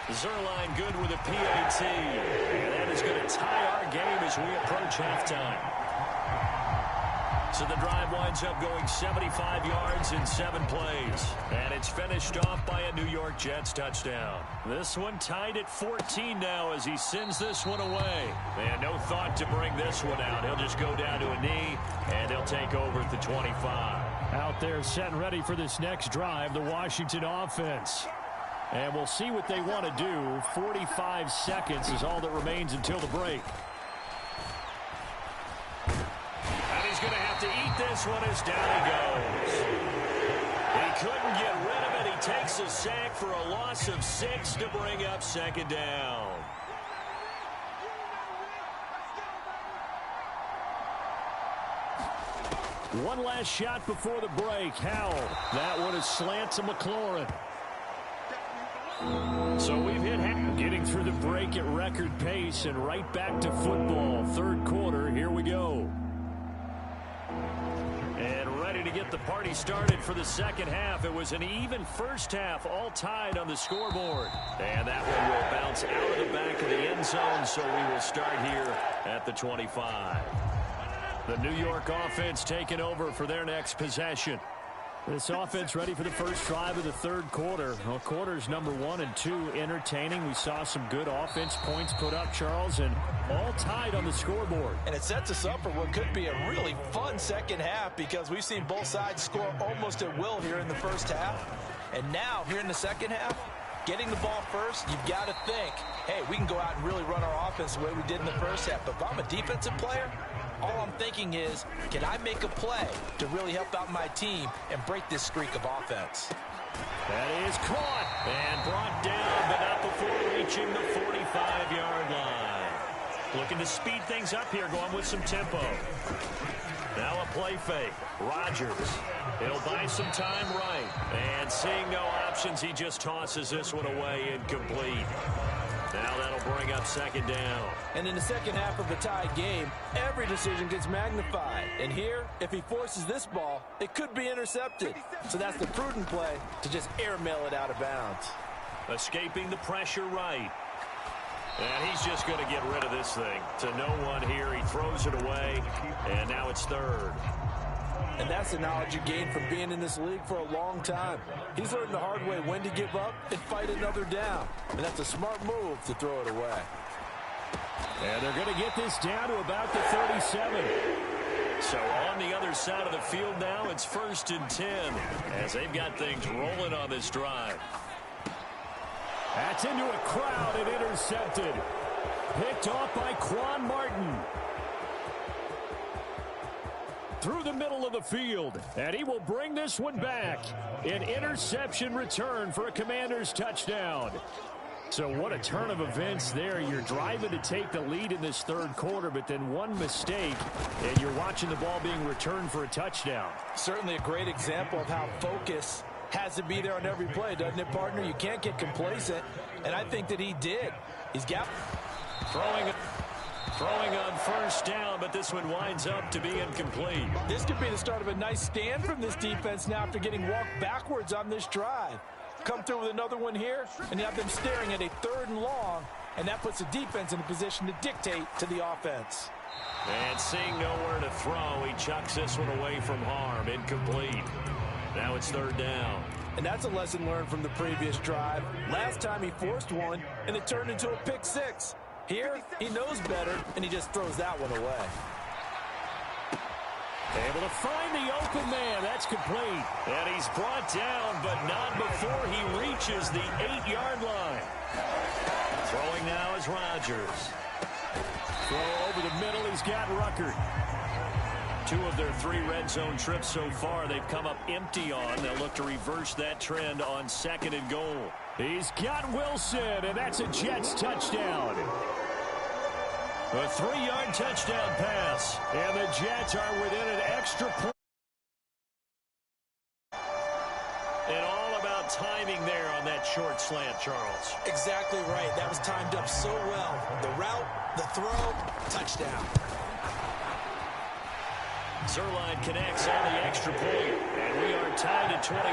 Zerline good with a PAT, and that is going to tie our game as we approach halftime. So the drive winds up going 75 yards in 7 plays. And it's finished off by a New York Jets touchdown. This one tied at 14 now as he sends this one away. And no thought to bring this one out. He'll just go down to a knee, and he'll take over at the 25. Out there set and ready for this next drive, the Washington offense. And we'll see what they want to do. 45 seconds is all that remains until the break. He's going to have to eat this one as down he goes. He couldn't get rid of it. He takes a sack for a loss of 6 to bring up second down. One last shot before the break. Howell. That one is slant to McLaurin. So we've hit getting through the break at record pace and right back to football. Third quarter. Here we go. And ready to get the party started for the second half. It was an even first half, all tied on the scoreboard. And that one will bounce out of the back of the end zone, so we will start here at the 25. The New York offense taking over for their next possession. This offense ready for the first drive of the third quarter. Well, quarters number 1 and 2 entertaining. We saw some good offense points put up, Charles, and all tied on the scoreboard. And it sets us up for what could be a really fun second half because we've seen both sides score almost at will here in the first half. And now, here in the second half, getting the ball first, you've got to think, hey, we can go out and really run our offense the way we did in the first half. But if I'm a defensive player, all I'm thinking is, can I make a play to really help out my team and break this streak of offense? That is caught and brought down, but not before reaching the 45-yard line. Looking to speed things up here, going with some tempo. Now a play fake. Rodgers. He'll buy some time right. And seeing no options, he just tosses this one away incomplete. Now that'll bring up second down. And in the second half of a tied game, every decision gets magnified. And here, if he forces this ball, it could be intercepted. So that's the prudent play to just airmail it out of bounds. Escaping the pressure right. And he's just going to get rid of this thing. To no one here. He throws it away. And now it's third. And that's the knowledge you gain from being in this league for a long time. He's learned the hard way when to give up and fight another down. And that's a smart move to throw it away. And they're going to get this down to about the 37. So on the other side of the field now, it's 1st and 10 as they've got things rolling on this drive. That's into a crowd and intercepted. Picked off by Quan Martin. Through the middle of the field, and he will bring this one back. An interception return for a Commanders touchdown. So what a turn of events there. You're driving to take the lead in this third quarter, but then one mistake, and you're watching the ball being returned for a touchdown. Certainly a great example of how focus has to be there on every play, doesn't it, partner? You can't get complacent, and I think that he did. He's got throwing on first down, but this one winds up to be incomplete. This could be the start of a nice stand from this defense now after getting walked backwards on this drive. Come through with another one here, and you have them staring at a 3rd and long, and that puts the defense in a position to dictate to the offense. And seeing nowhere to throw, he chucks this one away from harm. Incomplete. Now it's 3rd down. And that's a lesson learned from the previous drive. Last time he forced one, and it turned into a pick 6. Here, he knows better, and he just throws that one away. Able to find the open man. That's complete. And he's brought down, but not before he reaches the 8-yard line. Throwing now is Rodgers. Throw over the middle. He's got Ruckert. 2 of their 3 red zone trips so far they've come up empty on. They'll look to reverse that trend on 2nd and goal. He's got Wilson, and that's a Jets touchdown. A 3-yard touchdown pass, and the Jets are within an extra point. And all about timing there on that short slant, Charles. Exactly right. That was timed up so well. The route, the throw, touchdown. Zerline connects on the extra point, and we are tied at 21.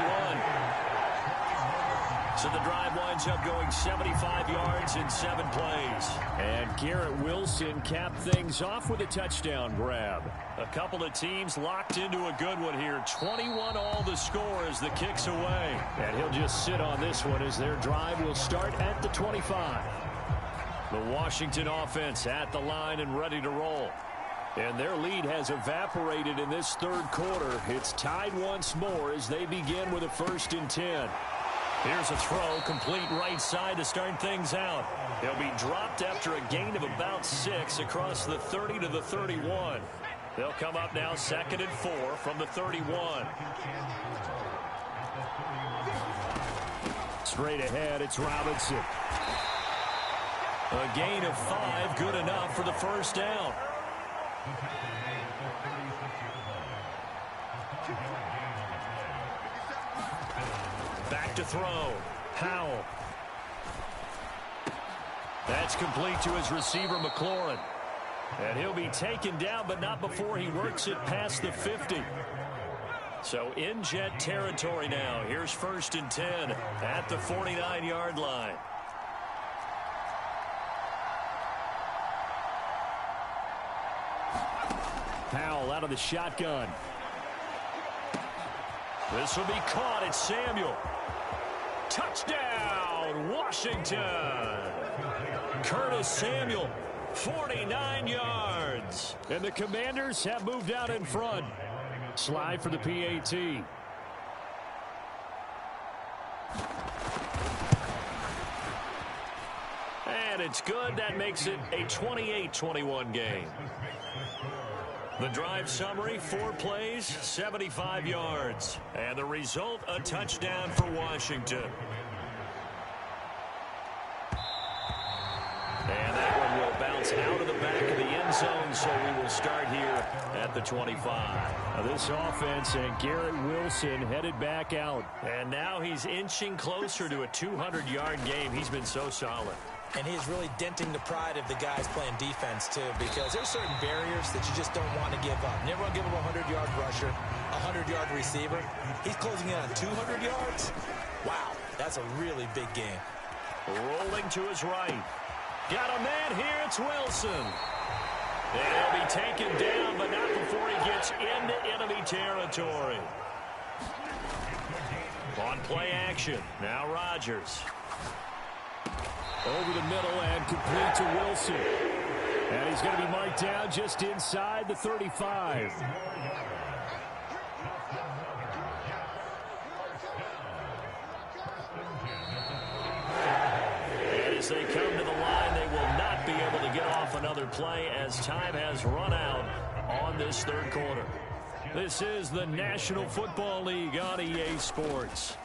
So the drive winds up going 75 yards in 7 plays. And Garrett Wilson capped things off with a touchdown grab. A couple of teams locked into a good one here. 21 all the score as the kick's away. And he'll just sit on this one as their drive will start at the 25. The Washington offense at the line and ready to roll. And their lead has evaporated in this third quarter. It's tied once more as they begin with a 1st and 10. Here's a throw, complete right side to start things out. He'll be dropped after a gain of about 6 across the 30 to the 31. They'll come up now 2nd and 4 from the 31. Straight ahead, it's Robinson. A gain of 5, good enough for the 1st down. Back to throw. Howell. That's complete to his receiver, McLaurin. And he'll be taken down, but not before he works it past the 50. So in Jet territory now. Here's 1st and 10 at the 49-yard line. Howell out of the shotgun. This will be caught. It's Samuel. Touchdown, Washington. Curtis Samuel, 49 yards. And the Commanders have moved out in front. Slide for the PAT. And it's good. That makes it a 28-21 game. The drive summary, 4 plays, 75 yards. And the result, a touchdown for Washington. And that one will bounce out of the back of the end zone, so we will start here at the 25. Now this offense and Garrett Wilson headed back out. And now he's inching closer to a 200-yard game. He's been so solid. And he's really denting the pride of the guys playing defense, too, because there's certain barriers that you just don't want to give up. Never want to give him a 100-yard rusher, a 100-yard receiver. He's closing in on 200 yards. Wow, that's a really big game. Rolling to his right. Got a man here. It's Wilson. And he'll be taken down, but not before he gets into enemy territory. On play action. Now Rodgers. Over the middle and complete to Wilson. And he's going to be marked down just inside the 35. And as they come to the line, they will not be able to get off another play as time has run out on this third quarter. This is the National Football League on EA Sports.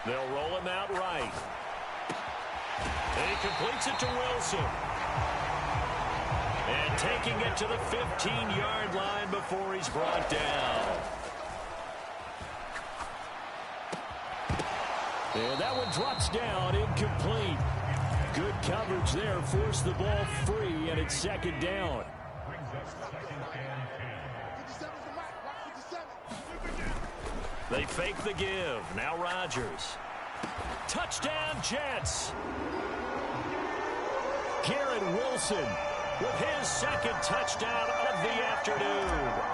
They'll roll him out right. completes it to Wilson. And taking it to the 15-yard line before he's brought down. And that one drops down, incomplete. Good coverage there, forced the ball free, and it's second down. They fake the give. Now Rodgers. Touchdown, Jets. Garrett Wilson with his second touchdown of the afternoon.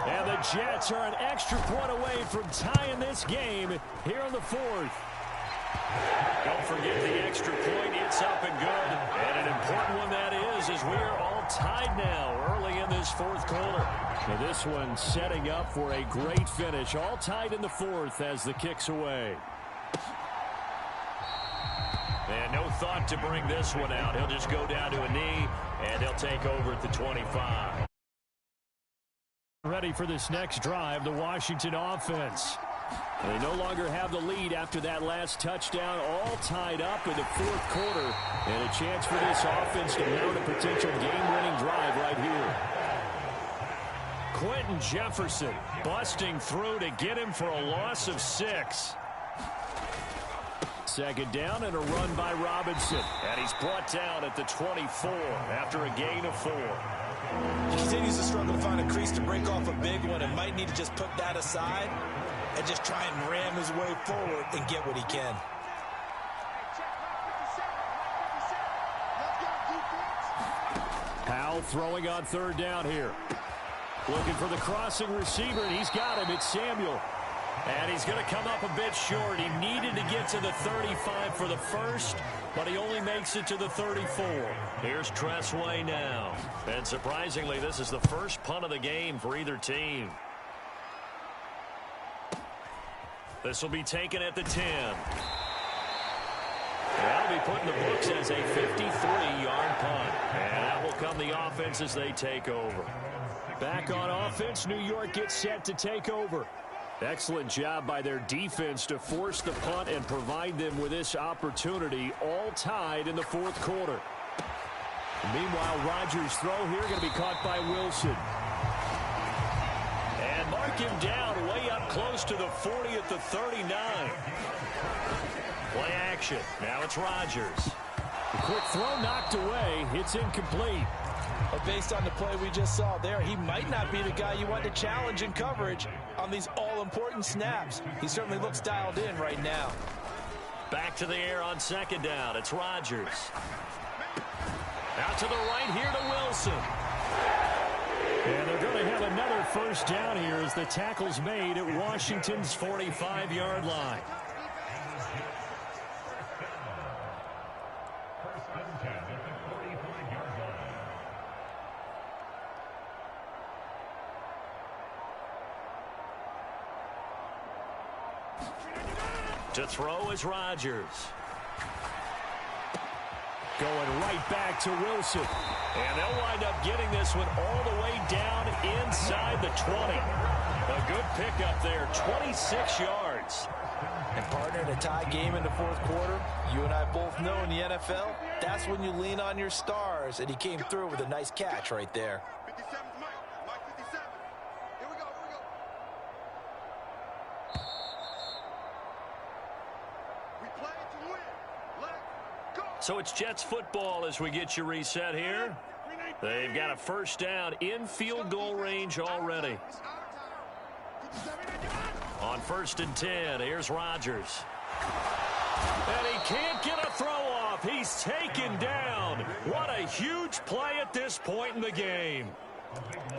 And the Jets are an extra point away from tying this game here in the fourth. Don't forget the extra point. It's up and good. And an important one that is, as we are all tied now early in this fourth quarter. Now this one setting up for a great finish. All tied in the fourth as the kick's away. And no thought to bring this one out. He'll just go down to a knee, and he'll take over at the 25. Ready for this next drive, the Washington offense. They no longer have the lead after that last touchdown, all tied up in the fourth quarter. And a chance for this offense to mount a potential game-winning drive right here. Quentin Jefferson busting through to get him for a loss of 6. Second down and a run by Robinson. And he's brought down at the 24 after a gain of 4. He continues to struggle to find a crease to break off a big one and might need to just put that aside and just try and ram his way forward and get what he can. Powell throwing on third down here. Looking for the crossing receiver, and he's got him. It's Samuel. And he's going to come up a bit short. He needed to get to the 35 for the first, but he only makes it to the 34. Here's Tressway now. And surprisingly, this is the first punt of the game for either team. This will be taken at the 10. That'll be put in the books as a 53-yard punt. And that will come the offense as they take over. Back on offense, New York gets set to take over. Excellent job by their defense to force the punt and provide them with this opportunity, all tied in the fourth quarter. Meanwhile, Rodgers' throw here going to be caught by Wilson. And mark him down way up close to the 40 at the 39. Play action. Now it's Rodgers. The quick throw knocked away. It's incomplete. But based on the play we just saw there, he might not be the guy you want to challenge in coverage on these all-important snaps. He certainly looks dialed in right now. Back to the air on second down. It's Rodgers. Out to the right here to Wilson. And they're going to have another first down here as the tackle's made at Washington's 45-yard line. To throw is Rodgers. Going right back to Wilson. And they'll wind up getting this one all the way down inside the 20. A good pickup there, 26 yards. And partner, in a tie game in the fourth quarter, you and I both know in the NFL, that's when you lean on your stars. And he came through with a nice catch right there. So it's Jets football as we get you reset here. They've got a first down in field goal range already. On 1st and 10, here's Rodgers. And he can't get a throw off. He's taken down. What a huge play at this point in the game.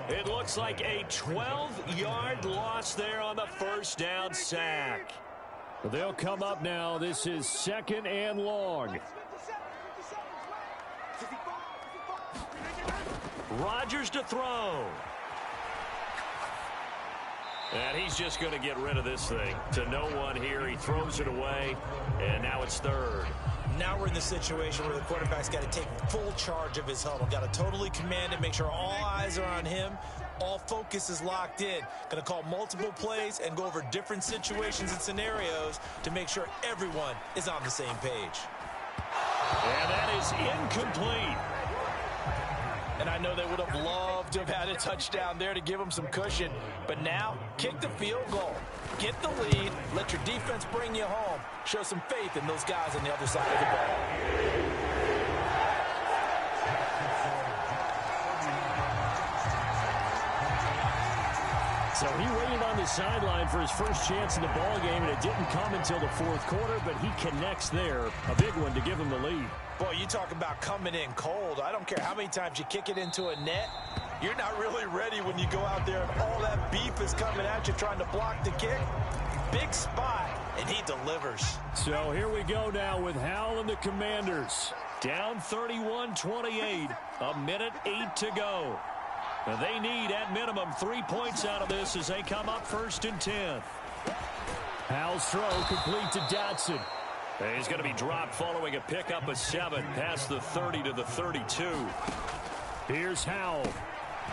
It looks like a 12-yard loss there on the first down sack. They'll come up now. This is 2nd and long. Rodgers to throw. And he's just going to get rid of this thing to no one here. He throws it away, and now it's 3rd. Now we're in the situation where the quarterback's got to take full charge of his huddle. Got to totally command it, make sure all eyes are on him. All focus is locked in. Going to call multiple plays and go over different situations and scenarios to make sure everyone is on the same page. And that is incomplete. And I know they would have loved to have had a touchdown there to give them some cushion. But now, kick the field goal. Get the lead. Let your defense bring you home. Show some faith in those guys on the other side of the ball. So he waited on the sideline for his first chance in the ball game, and it didn't come until the fourth quarter, but he connects there. A big one to give him the lead. Boy, you talk about coming in cold. I don't care how many times you kick it into a net. You're not really ready when you go out there and all that beef is coming at you trying to block the kick. Big spot, and he delivers. So here we go now with Howell and the Commanders. Down 31-28, a minute 8 to go. Now they need, at minimum, 3 points out of this as they come up 1st and 10. Howell's throw complete to Dotson. And he's going to be dropped following a pickup of 7 past the 30 to the 32. Here's Howell.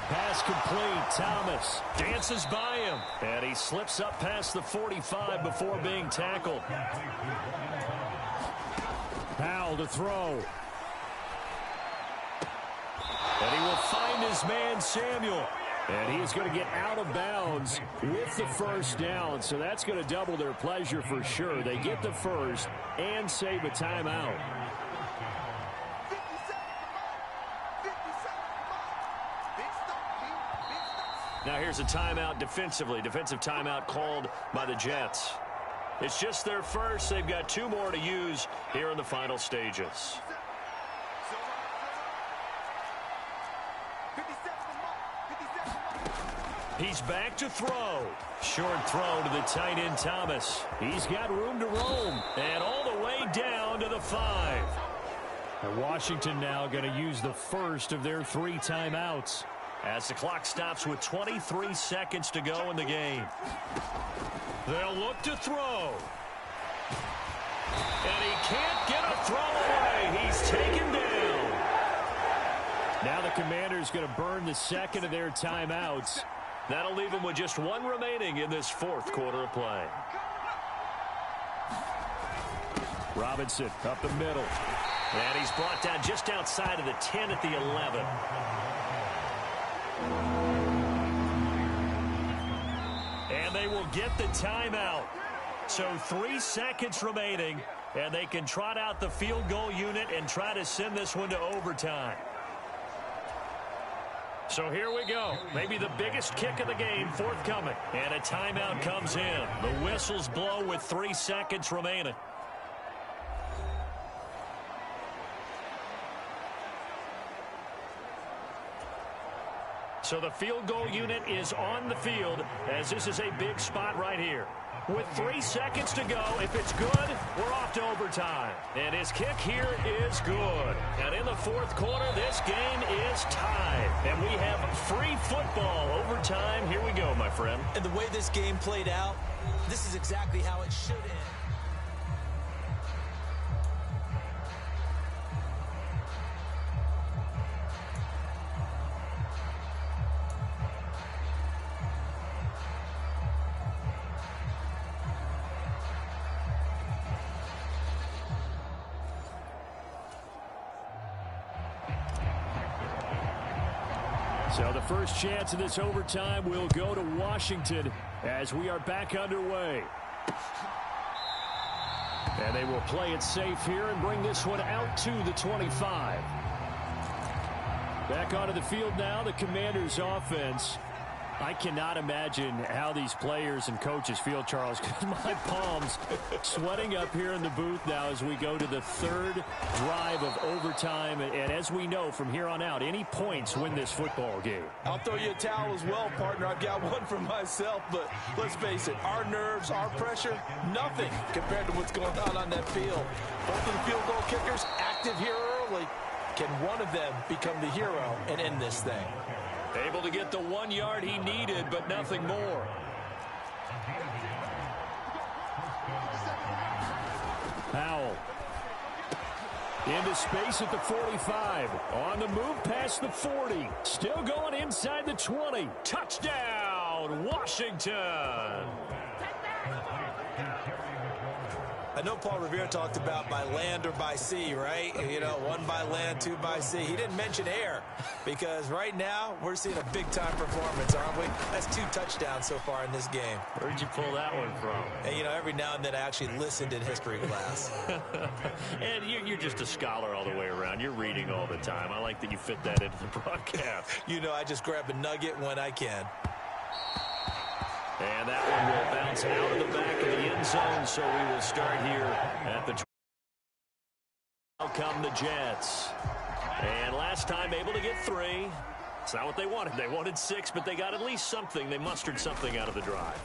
Pass complete. Thomas dances by him. And he slips up past the 45 before being tackled. Howell to throw. And he will find his man, Samuel. And he is going to get out of bounds with the first down. So that's going to double their pleasure for sure. They get the first and save a timeout. Now here's a timeout defensively. Defensive timeout called by the Jets. It's just their first. They've got 2 more to use here in the final stages. He's back to throw. Short throw to the tight end, Thomas. He's got room to roam. And all the way down to the 5. And Washington now going to use the first of their 3 timeouts as the clock stops with 23 seconds to go in the game. They'll look to throw. And he can't get a throw away. He's taken down. Now the Commanders going to burn the second of their timeouts. That'll leave them with just 1 remaining in this 4th quarter of play. Robinson up the middle. And he's brought down just outside of the 10 at the 11. And they will get the timeout. So 3 seconds remaining, and they can trot out the field goal unit and try to send this one to overtime. So here we go. Maybe the biggest kick of the game forthcoming. And a timeout comes in. The whistles blow with 3 seconds remaining. So the field goal unit is on the field as this is a big spot right here. With 3 seconds to go, if it's good, we're off to overtime. And his kick here is good. And in the 4th quarter, this game is tied. And we have free football overtime. Here we go, my friend. And the way this game played out, this is exactly how it should end. So the first chance of this overtime will go to Washington as we are back underway. And they will play it safe here and bring this one out to the 25. Back onto the field now, the Commanders' offense. I cannot imagine how these players and coaches feel, Charles, because my palms sweating up here in the booth now as we go to the 3rd drive of overtime. And as we know from here on out, any points win this football game. I'll throw you a towel as well, partner. I've got one for myself, but let's face it, our nerves, our pressure, nothing compared to what's going on that field. Both of the field goal kickers active here early. Can one of them become the hero and end this thing? Able to get the 1 yard he needed, but nothing more. Howell. Into space at the 45. On the move past the 40. Still going inside the 20. Touchdown, Washington. I know Paul Revere talked about by land or by sea, right? You know, 1 by land, 2 by sea. He didn't mention air because right now we're seeing a big-time performance, aren't we? That's 2 touchdowns so far in this game. Where'd you pull that one from? And, you know, every now and then I actually listened in history class. And you're just a scholar all the way around. You're reading all the time. I like that you fit that into the broadcast. You know, I just grab a nugget when I can. And that one will bounce out of the back of the end zone, so we will start here at the 20. Now come the Jets. And last time able to get 3. It's not what they wanted. They wanted 6, but they got at least something. They mustered something out of the drive.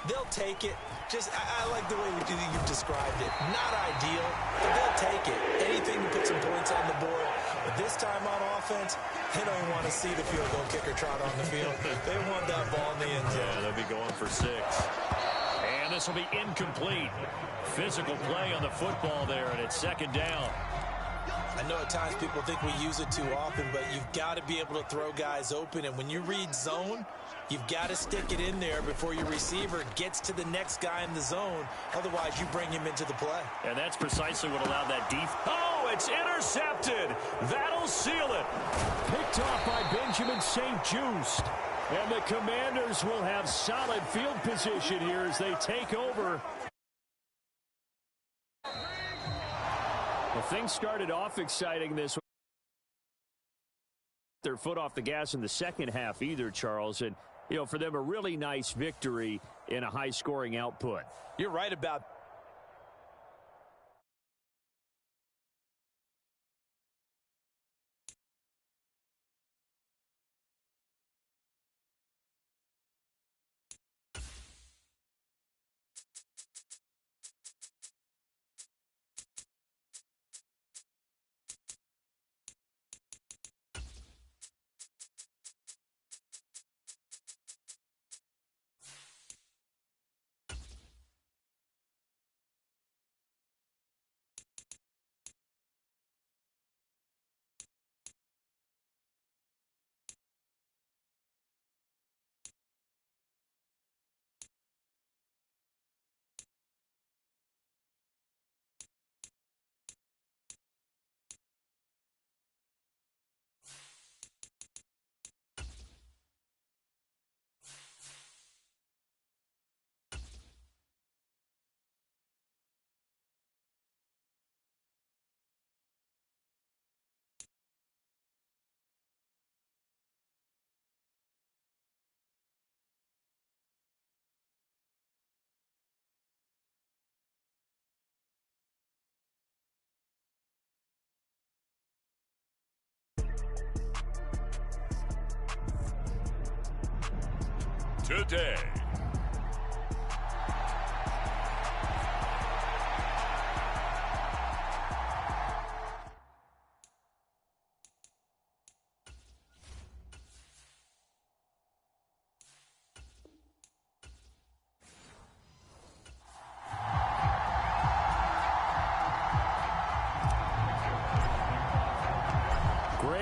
They'll take it. I like the way you've described it. Not ideal, but they'll take it. Anything to put some points on the board. But this time on offense, they don't want to see the field goal kicker trot on the field. They want that ball in the end zone. Yeah, they'll be going for 6. And this will be incomplete. Physical play on the football there, and it's 2nd down. I know at times people think we use it too often, but you've got to be able to throw guys open. And when you read zone, you've got to stick it in there before your receiver gets to the next guy in the zone. Otherwise, you bring him into the play. And that's precisely what allowed that Oh, it's intercepted. That'll seal it. Picked off by Benjamin St. Just. And the Commanders will have solid field position here as they take over. Well, things started off exciting this week. Their foot off the gas in the second half either, Charles. And, you know, for them, a really nice victory in a high-scoring output. You're right about today.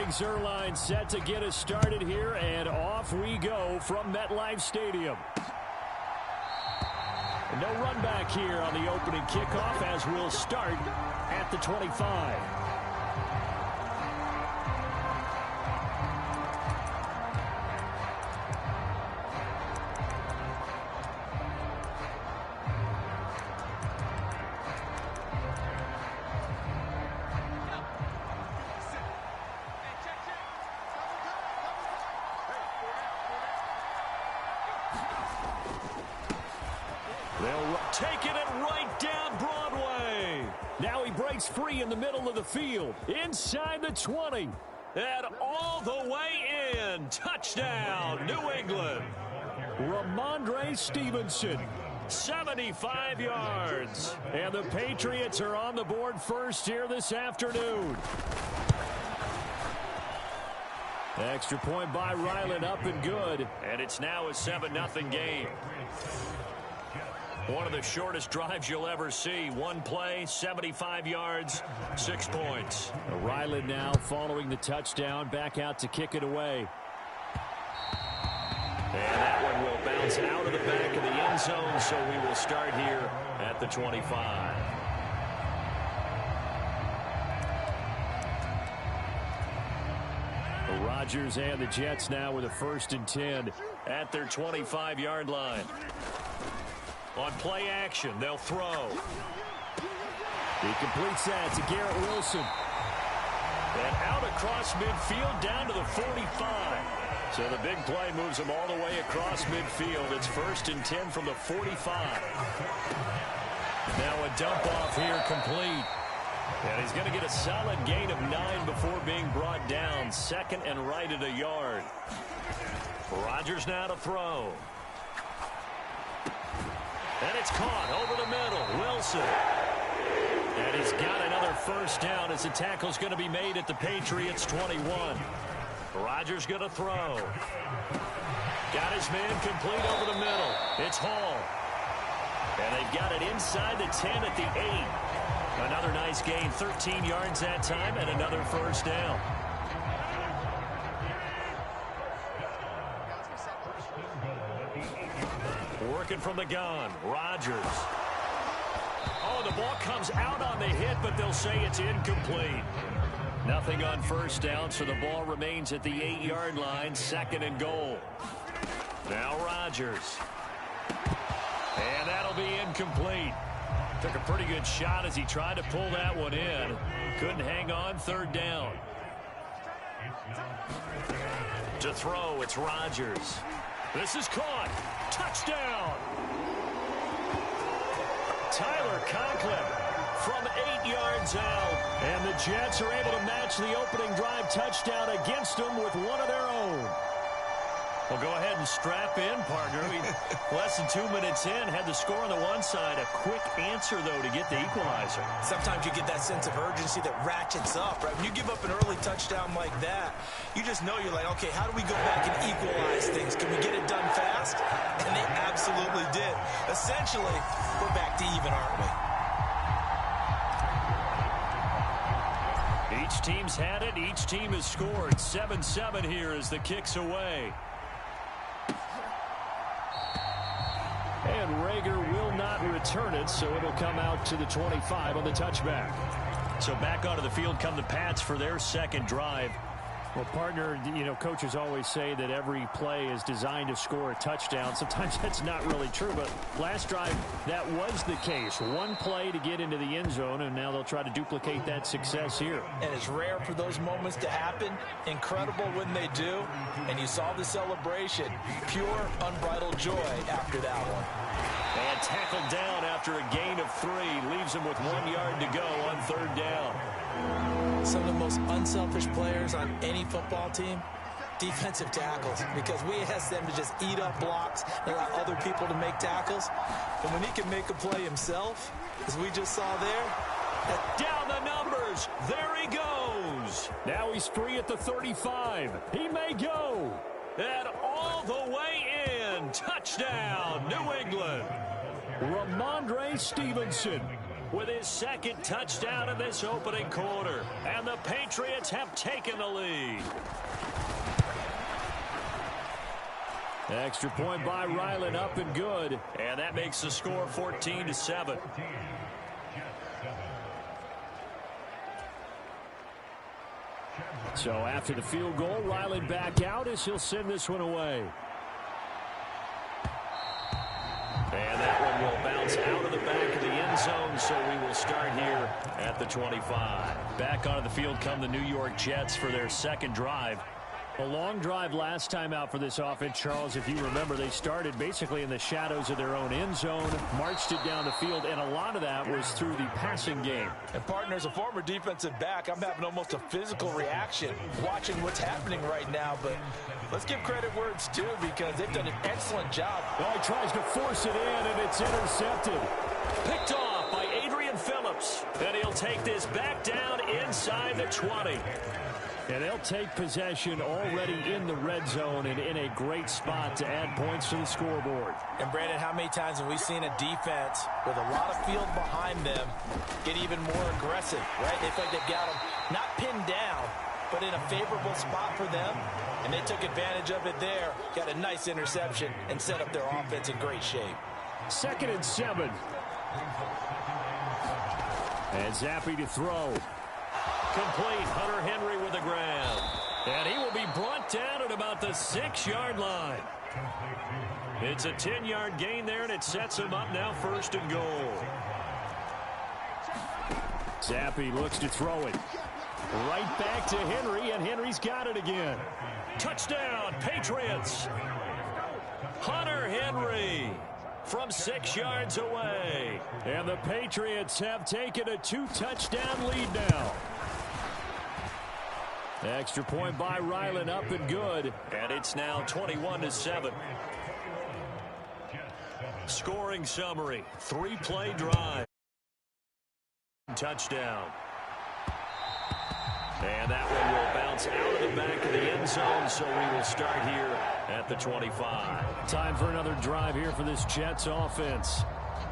Zerline set to get us started here, and off we go from MetLife Stadium. No run back here on the opening kickoff as we'll start at the 25. Taking it right down Broadway. Now he breaks free in the middle of the field. Inside the 20. And all the way in. Touchdown, New England. Ramondre Stevenson. 75 yards. And the Patriots are on the board first here this afternoon. Extra point by Ryland, up and good. And it's now a 7-0 game. One of the shortest drives you'll ever see. One play, 75 yards, 6 points. Ryland now following the touchdown, back out to kick it away. And that one will bounce out of the back of the end zone, so we will start here at the 25. Rodgers and the Jets now with a 1st and 10 at their 25-yard line. On play action, they'll throw. He completes that to Garrett Wilson. And out across midfield down to the 45. So the big play moves him all the way across midfield. It's 1st and 10 from the 45. Now a dump off here complete. And he's going to get a solid gain of 9 before being brought down. 2nd and right at a yard. Rodgers now to throw. And it's caught over the middle. Wilson. And he's got another 1st down as the tackle's going to be made at the Patriots 21. Rodgers going to throw. Got his man complete over the middle. It's Hall. And they've got it inside the 10 at the 8. Another nice gain, 13 yards that time, and another 1st down. Working from the gun, Rodgers. Oh, the ball comes out on the hit, but they'll say it's incomplete. Nothing on 1st down, so the ball remains at the 8-yard line, 2nd and goal. Now Rodgers. And that'll be incomplete. Took a pretty good shot as he tried to pull that one in. Couldn't hang on, 3rd down. To throw, it's Rodgers. This is caught. Touchdown. Tyler Conklin from 8 yards out. And the Jets are able to match the opening drive touchdown against them with one of their own. Well, go ahead and strap in, partner. Less than 2 minutes in, had the score on the one side. A quick answer, though, to get the equalizer. Sometimes you get that sense of urgency that ratchets up, right? When you give up an early touchdown like that, you just know you're like, okay, how do we go back and equalize things? Can we get it done fast? And they absolutely did. Essentially, we're back to even, aren't we? Each team's had it. Each team has scored. 7-7 here as the kick's away. And Rager will not return it, so it'll come out to the 25 on the touchback. So back onto the field come the Pats for their 2nd drive. Well, partner, you know, coaches always say that every play is designed to score a touchdown. Sometimes that's not really true, but last drive, that was the case. One play to get into the end zone, and now they'll try to duplicate that success here. And it's rare for those moments to happen. Incredible when they do. And you saw the celebration. Pure, unbridled joy after that one. And tackled down after a gain of 3. Leaves him with 1 yard to go on 3rd down. Some of the most unselfish players on any football team, defensive tackles, because we ask them to just eat up blocks and allow other people to make tackles. And when he can make a play himself, as we just saw there, down the numbers. There he goes. Now he's free at the 35. He may go. And all the way in. Touchdown, New England. Ramondre Stevenson with his 2nd touchdown in this opening quarter. And the Patriots have taken the lead. Extra point by Ryland, up and good. And that makes the score 14-7. So after the field goal, Ryland back out as he'll send this one away. And that one will bounce out of the back of the end zone, so we will start here at the 25. Back onto the field come the New York Jets for their 2nd drive. A long drive last time out for this offense, Charles. If you remember, they started basically in the shadows of their own end zone, marched it down the field, and a lot of that was through the passing game. And, partner, as a former defensive back, I'm having almost a physical reaction watching what's happening right now. But let's give credit where it's due, because they've done an excellent job. Oh, he tries to force it in, and it's intercepted. Picked off by Adrian Phillips. And he'll take this back down inside the 20. And they'll take possession already in the red zone and in a great spot to add points to the scoreboard. And, Brandon, how many times have we seen a defense with a lot of field behind them get even more aggressive, right? They feel like they've got them not pinned down, but in a favorable spot for them. And they took advantage of it there, got a nice interception, and set up their offense in great shape. 2nd and 7. And Zappe to throw. Complete. Hunter Henry with the grab. And he will be brought the 6-yard line. It's a 10-yard gain there, and it sets him up now 1st and goal. Zappi looks to throw it. Right back to Henry, and Henry's got it again. Touchdown, Patriots. Hunter Henry from 6 yards away. And the Patriots have taken a 2-touchdown lead now. Extra point by Ryland, up and good. And it's now 21-7. Scoring summary, 3-play drive. Touchdown. And that one will bounce out of the back of the end zone, so we will start here at the 25. Time for another drive here for this Jets offense.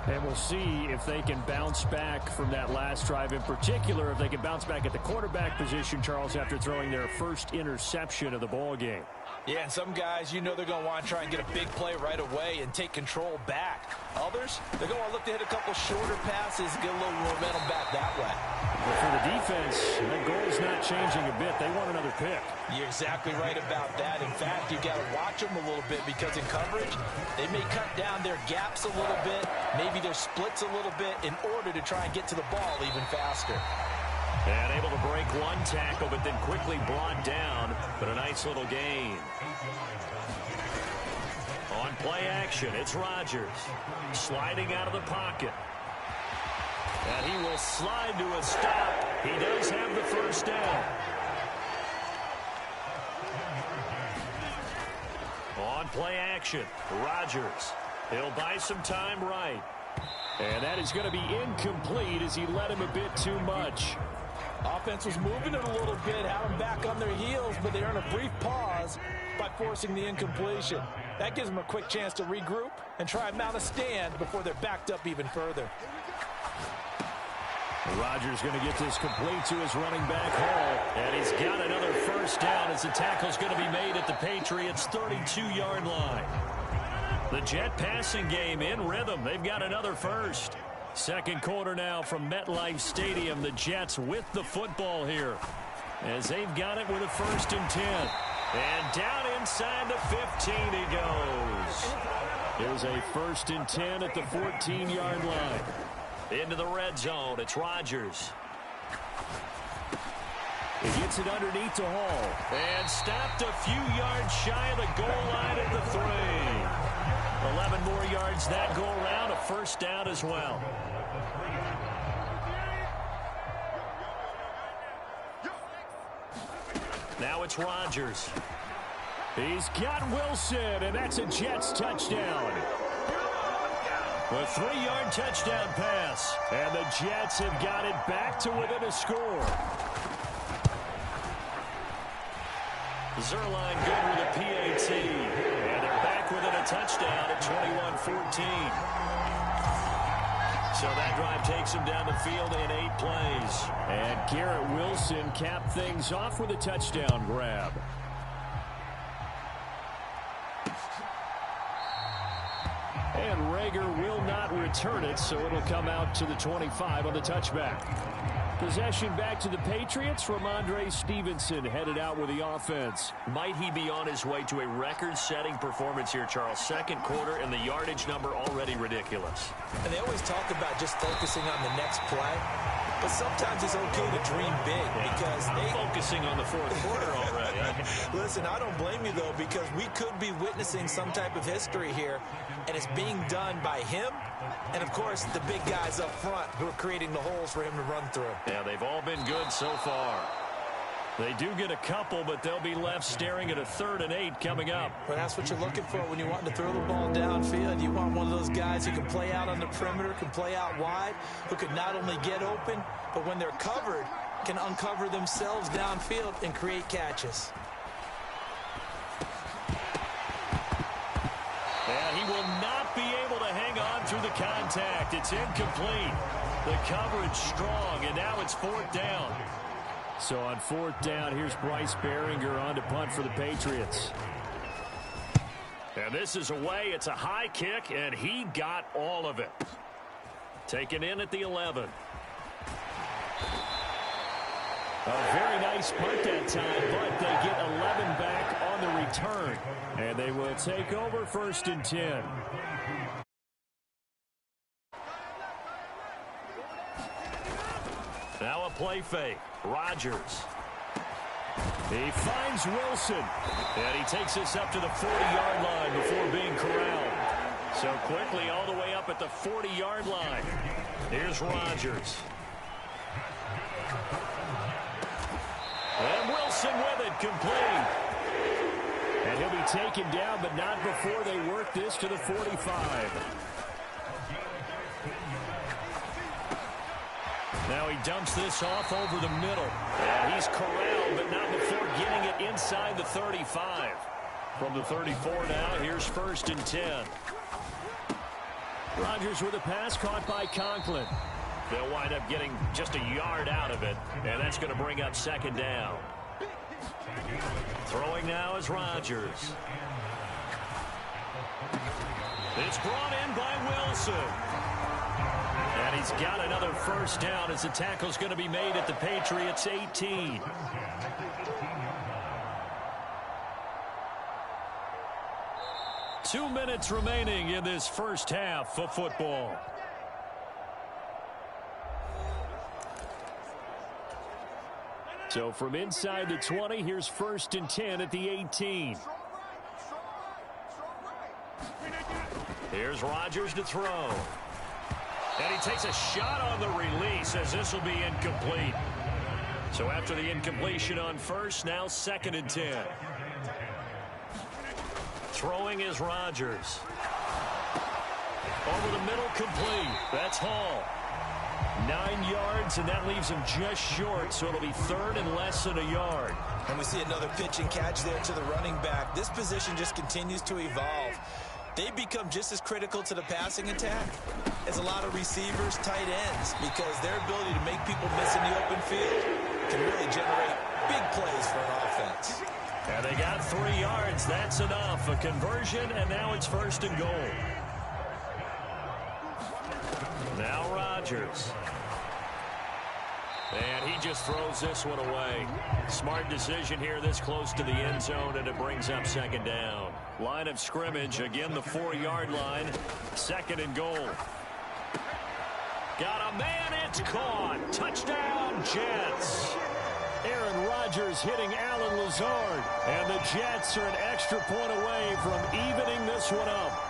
And we'll see if they can bounce back from that last drive, in particular if they can bounce back at the quarterback position, Charles, after throwing their first interception of the ball game. Yeah, and some guys, you know they're going to want to try and get a big play right away and take control back. Others, they're going to look to hit a couple shorter passes, get a little momentum back that way. But for the defense, that goal's not changing a bit. They want another pick. You're exactly right about that. In fact, you got to watch them a little bit because in coverage, they may cut down their gaps a little bit, maybe their splits a little bit in order to try and get to the ball even faster. And able to break one tackle, but then quickly brought down. But a nice little gain. On play action, it's Rodgers. Sliding out of the pocket. And he will slide to a stop. He does have the first down. On play action, Rodgers. He'll buy some time right. And that is going to be incomplete as he led him a bit too much. Offense was moving it a little bit, had them back on their heels, but they earn a brief pause by forcing the incompletion. That gives them a quick chance to regroup and try and mount a stand before they're backed up even further. Rodgers going to get this complete to his running back Hall. And he's got another first down as the tackle's going to be made at the Patriots' 32-yard line. The Jet passing game in rhythm. They've got another first. Second quarter now from MetLife Stadium. The Jets with the football here as they've got it with a 1st and 10. And down inside the 15 he goes. Here's a 1st and 10 at the 14-yard line. Into the red zone. It's Rodgers. He gets it underneath to Hall. And stopped a few yards shy of the goal line at the 3. 11 more yards that go around. A first down as well. Now it's Rodgers. He's got Wilson, and that's a Jets touchdown. A 3-yard touchdown pass. And the Jets have got it back to within a score. Zerline good with a PAT. And they're back within a touchdown at 21-14. So that drive takes him down the field in 8 plays. And Garrett Wilson capped things off with a touchdown grab. And Rager will not return it, so it'll come out to the 25 on the touchback. Possession back to the Patriots. Ramondre Stevenson headed out with the offense. Might he be on his way to a record-setting performance here, Charles? Second quarter, and the yardage number already ridiculous. And they always talk about just focusing on the next play. But sometimes it's okay to dream big because I'm focusing on the fourth quarter already. Listen, I don't blame you, though, because we could be witnessing some type of history here, and it's being done by him and, of course, the big guys up front who are creating the holes for him to run through. Yeah, they've all been good so far. They do get a couple, but they'll be left staring at a 3rd and 8 coming up. Well, that's what you're looking for when you want to throw the ball downfield. You want one of those guys who can play out on the perimeter, can play out wide, who can not only get open, but when they're covered, can uncover themselves downfield and create catches. And he will not be able to hang on through the contact. It's incomplete. The coverage strong, and now it's 4th down. So on 4th down, here's Bryce Behringer on to punt for the Patriots. And this is away. It's a high kick, and he got all of it. Taken in at the 11. A very nice punt that time, but they get 11 back on the return. And they will take over 1st and 10. Now a play fake. Rodgers. He finds Wilson. And he takes this up to the 40-yard line before being corralled. So quickly all the way up at the 40-yard line. Here's Rodgers. And Wilson with it, complete. And he'll be taken down, but not before they work this to the 45. Now he dumps this off over the middle. And he's corralled, but not before getting it inside the 35. From the 34 now, here's 1st and 10. Rodgers with a pass caught by Conklin. They'll wind up getting just a yard out of it, and that's going to bring up 2nd down. Throwing now is Rodgers. It's brought in by Wilson. And he's got another 1st down as the tackle's going to be made at the Patriots' 18. Two minutes remaining in this first half of football. So from inside the 20, here's 1st and 10 at the 18. Here's Rodgers to throw. And he takes a shot on the release as this will be incomplete. So after the incompletion on 1st, now 2nd and 10. Throwing is Rodgers. Over the middle, complete. That's Hall. 9 yards, and that leaves him just short, so it'll be 3rd and less than a yard. And we see another pitch and catch there to the running back. This position just continues to evolve. They become just as critical to the passing attack as a lot of receivers, tight ends, because their ability to make people miss in the open field can really generate big plays for an offense. And they got 3 yards. That's enough. A conversion, and now it's 1st and goal. Now Rodgers. And he just throws this one away. Smart decision here this close to the end zone, and it brings up 2nd down. Line of scrimmage, again the 4-yard line. 2nd and goal. Got a man, it's caught. Touchdown, Jets. Aaron Rodgers hitting Alan Lazard. And the Jets are an extra point away from evening this one up.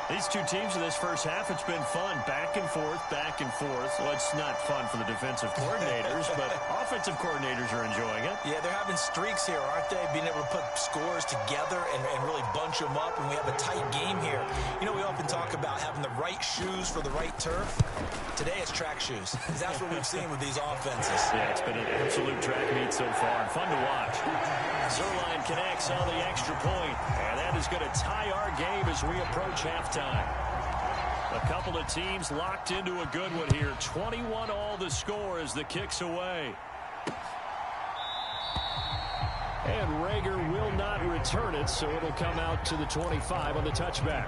These two teams in this first half, it's been fun. Back and forth, back and forth. Well, it's not fun for the defensive coordinators, but offensive coordinators are enjoying it. Yeah, they're having streaks here, aren't they? Being able to put scores together and really bunch them up, and we have a tight game here. You know, we often talk about having the right shoes for the right turf. Today it's track shoes. That's what we've seen with these offenses. Yeah, it's been an absolute track meet so far, and fun to watch. Zerline connects on the extra point, and that is going to tie our game as we approach halftime. A couple of teams locked into a good one here. 21 all the score as the kick's away. And Rager will not return it, so it'll come out to the 25 on the touchback.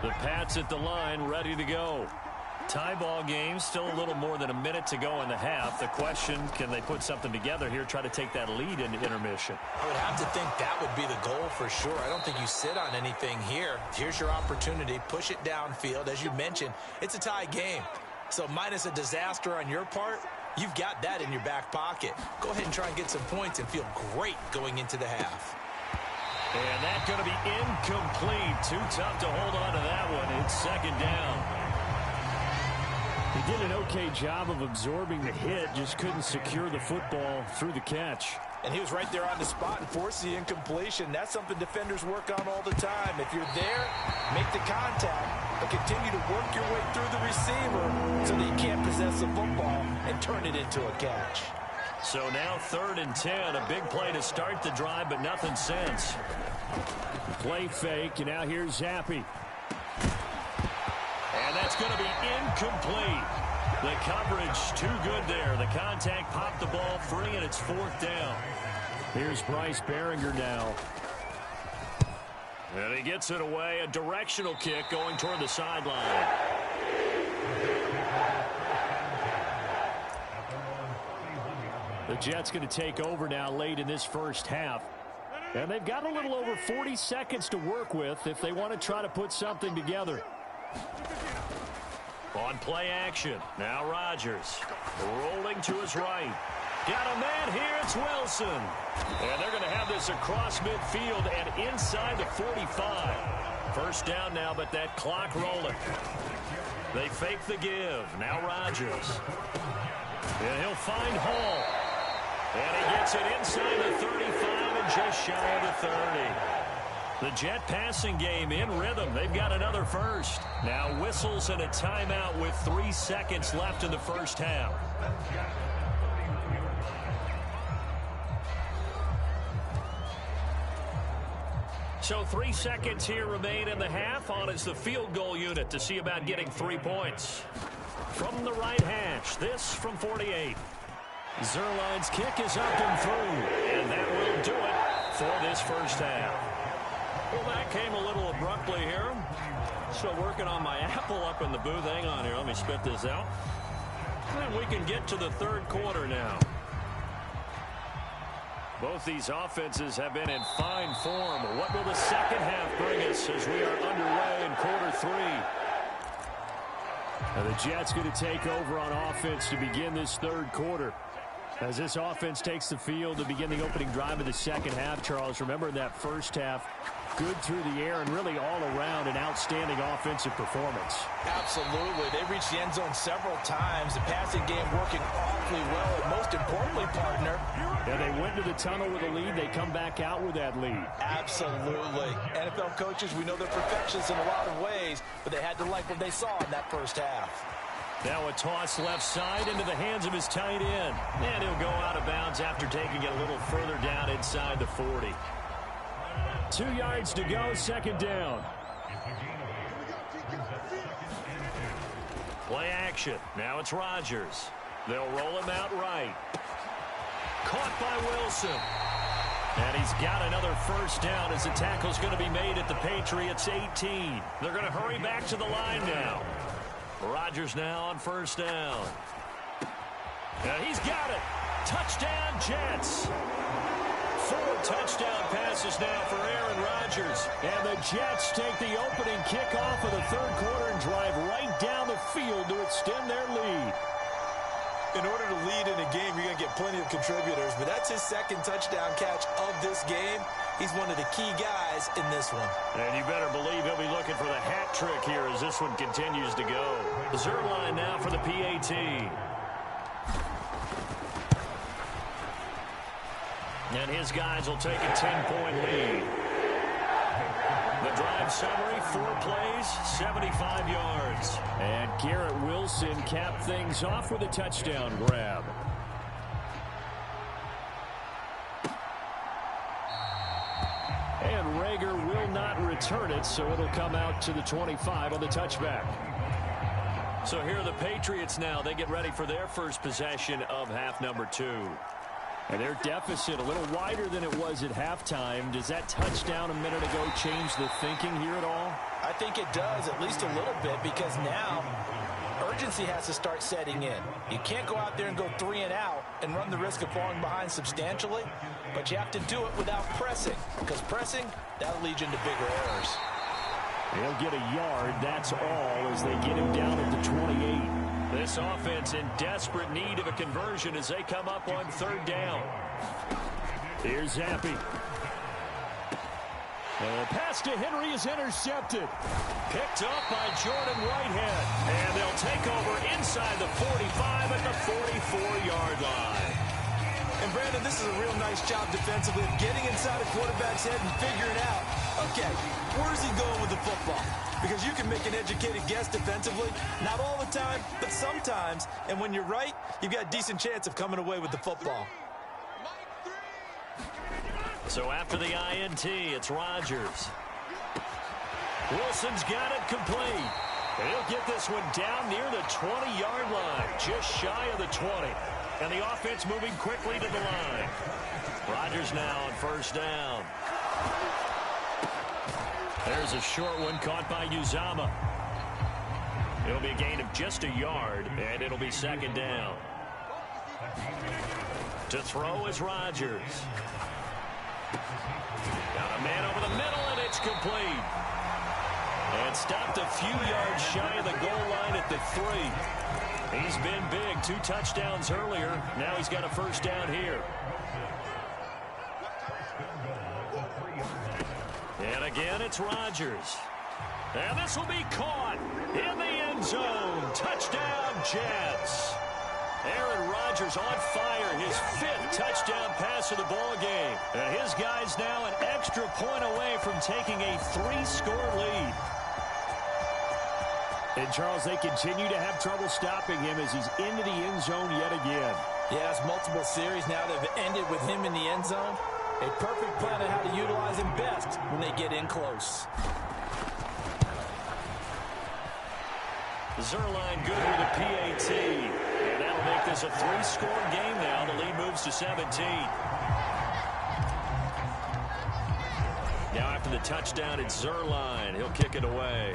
The Pats at the line, ready to go. Tie ball game, still a little more than a minute to go in the half. The question, can they put something together here, try to take that lead into intermission? I would have to think that would be the goal for sure. I don't think you sit on anything here. Here's your opportunity. Push it downfield. As you mentioned, it's a tie game. So minus a disaster on your part, you've got that in your back pocket. Go ahead and try and get some points and feel great going into the half. And that's going to be incomplete. Too tough to hold on to that one. It's 2nd down. He did an okay job of absorbing the hit, just couldn't secure the football through the catch. And he was right there on the spot and forced the incompletion. That's something defenders work on all the time. If you're there, make the contact, but continue to work your way through the receiver so that you can't possess the football and turn it into a catch. So now 3rd and 10, a big play to start the drive, but nothing since. Play fake, and now here's Zappi. And that's going to be incomplete. The coverage too good there. The contact popped the ball free, and it's 4th down. Here's Bryce Behringer now. And he gets it away. A directional kick going toward the sideline. The Jets going to take over now late in this first half. And they've got a little over 40 seconds to work with if they want to try to put something together. On play action, now Rodgers rolling to his right. Got a man here, it's Wilson. And they're going to have this across midfield and inside the 45. First down now, but that clock rolling. They fake the give. Now Rodgers. And he'll find Hall. And he gets it inside the 35 and just shy of the 30. The Jet passing game in rhythm. They've got another first. Now whistles and a timeout with 3 seconds left in the first half. So 3 seconds here remain in the half. On is the field goal unit to see about getting 3 points. From the right hash, this from 48. Zerline's kick is up and through. And that will do it for this first half. Well, that came a little abruptly here. Still working on my apple up in the booth. Hang on here. Let me spit this out. And we can get to the third quarter now. Both these offenses have been in fine form. What will the second half bring us as we are underway in quarter 3? Now the Jets going to take over on offense to begin this third quarter. As this offense takes the field to begin the opening drive of the second half, Charles, remember in that first half, good through the air and really all around an outstanding offensive performance. Absolutely. They reached the end zone several times. The passing game working awfully well. And most importantly, partner. Yeah, they went to the tunnel with a lead. They come back out with that lead. Absolutely. NFL coaches, we know they're perfectionists in a lot of ways, but they had to like what they saw in that first half. Now a toss left side into the hands of his tight end. And he'll go out of bounds after taking it a little further down inside the 40. 2 yards to go, second down. Play action. Now it's Rodgers. They'll roll him out right. Caught by Wilson. And he's got another first down as the tackle's going to be made at the Patriots 18. They're going to hurry back to the line now. Rodgers now on first down. And he's got it. Touchdown, Jets. 4 touchdown passes now for Aaron Rodgers. And the Jets take the opening kickoff of the third quarter and drive right down the field to extend their lead. In order to lead in a game, you're going to get plenty of contributors, but that's his second touchdown catch of this game. He's one of the key guys in this one. And you better believe he'll be looking for the hat trick here as this one continues to go. Zerline now for the PAT. And his guys will take a 10-point lead. The drive summary, 4 plays, 75 yards. And Garrett Wilson capped things off with a touchdown grab. And Rager will not return it, so it'll come out to the 25 on the touchback. So here are the Patriots now. They get ready for their first possession of half number 2. And their deficit a little wider than it was at halftime. Does that touchdown a minute ago change the thinking here at all? I think it does, at least a little bit, because now urgency has to start setting in. You can't go out there and go 3 and out and run the risk of falling behind substantially, but you have to do it without pressing, because pressing, that'll lead you into bigger errors. They'll get a yard, that's all, as they get him down at the 28. This offense in desperate need of a conversion as they come up on third down. Here's Zappi. The pass to Henry is intercepted. Picked up by Jordan Whitehead. And they'll take over inside the 45 at the 44-yard line. And Brandon, this is a real nice job defensively of getting inside a quarterback's head and figuring out, okay, where's he going with the football? Because you can make an educated guess defensively, not all the time, but sometimes. And when you're right, you've got a decent chance of coming away with the football. So after the INT, it's Rodgers. Wilson's got it complete. And he'll get this one down near the 20-yard line, just shy of the 20. And the offense moving quickly to the line. Rodgers now on first down. There's a short one caught by Uzama. It'll be a gain of just a yard, and it'll be second down. To throw is Rodgers. Got a man over the middle, and it's complete. And stopped a few yards shy of the goal line at the 3. He's been big. 2 touchdowns earlier. Now he's got a first down here. And again, it's Rodgers. And this will be caught in the end zone. Touchdown, Jets. Aaron Rodgers on fire. His 5th touchdown pass of the ball game. And his guy's now an extra point away from taking a 3-score lead. And, Charles, they continue to have trouble stopping him as he's into the end zone yet again. Yes, multiple series now that have ended with him in the end zone. A perfect plan on how to utilize him best when they get in close. Zerline good with a PAT. And that'll make this a 3-score game now. The lead moves to 17. Now after the touchdown, it's Zerline. He'll kick it away.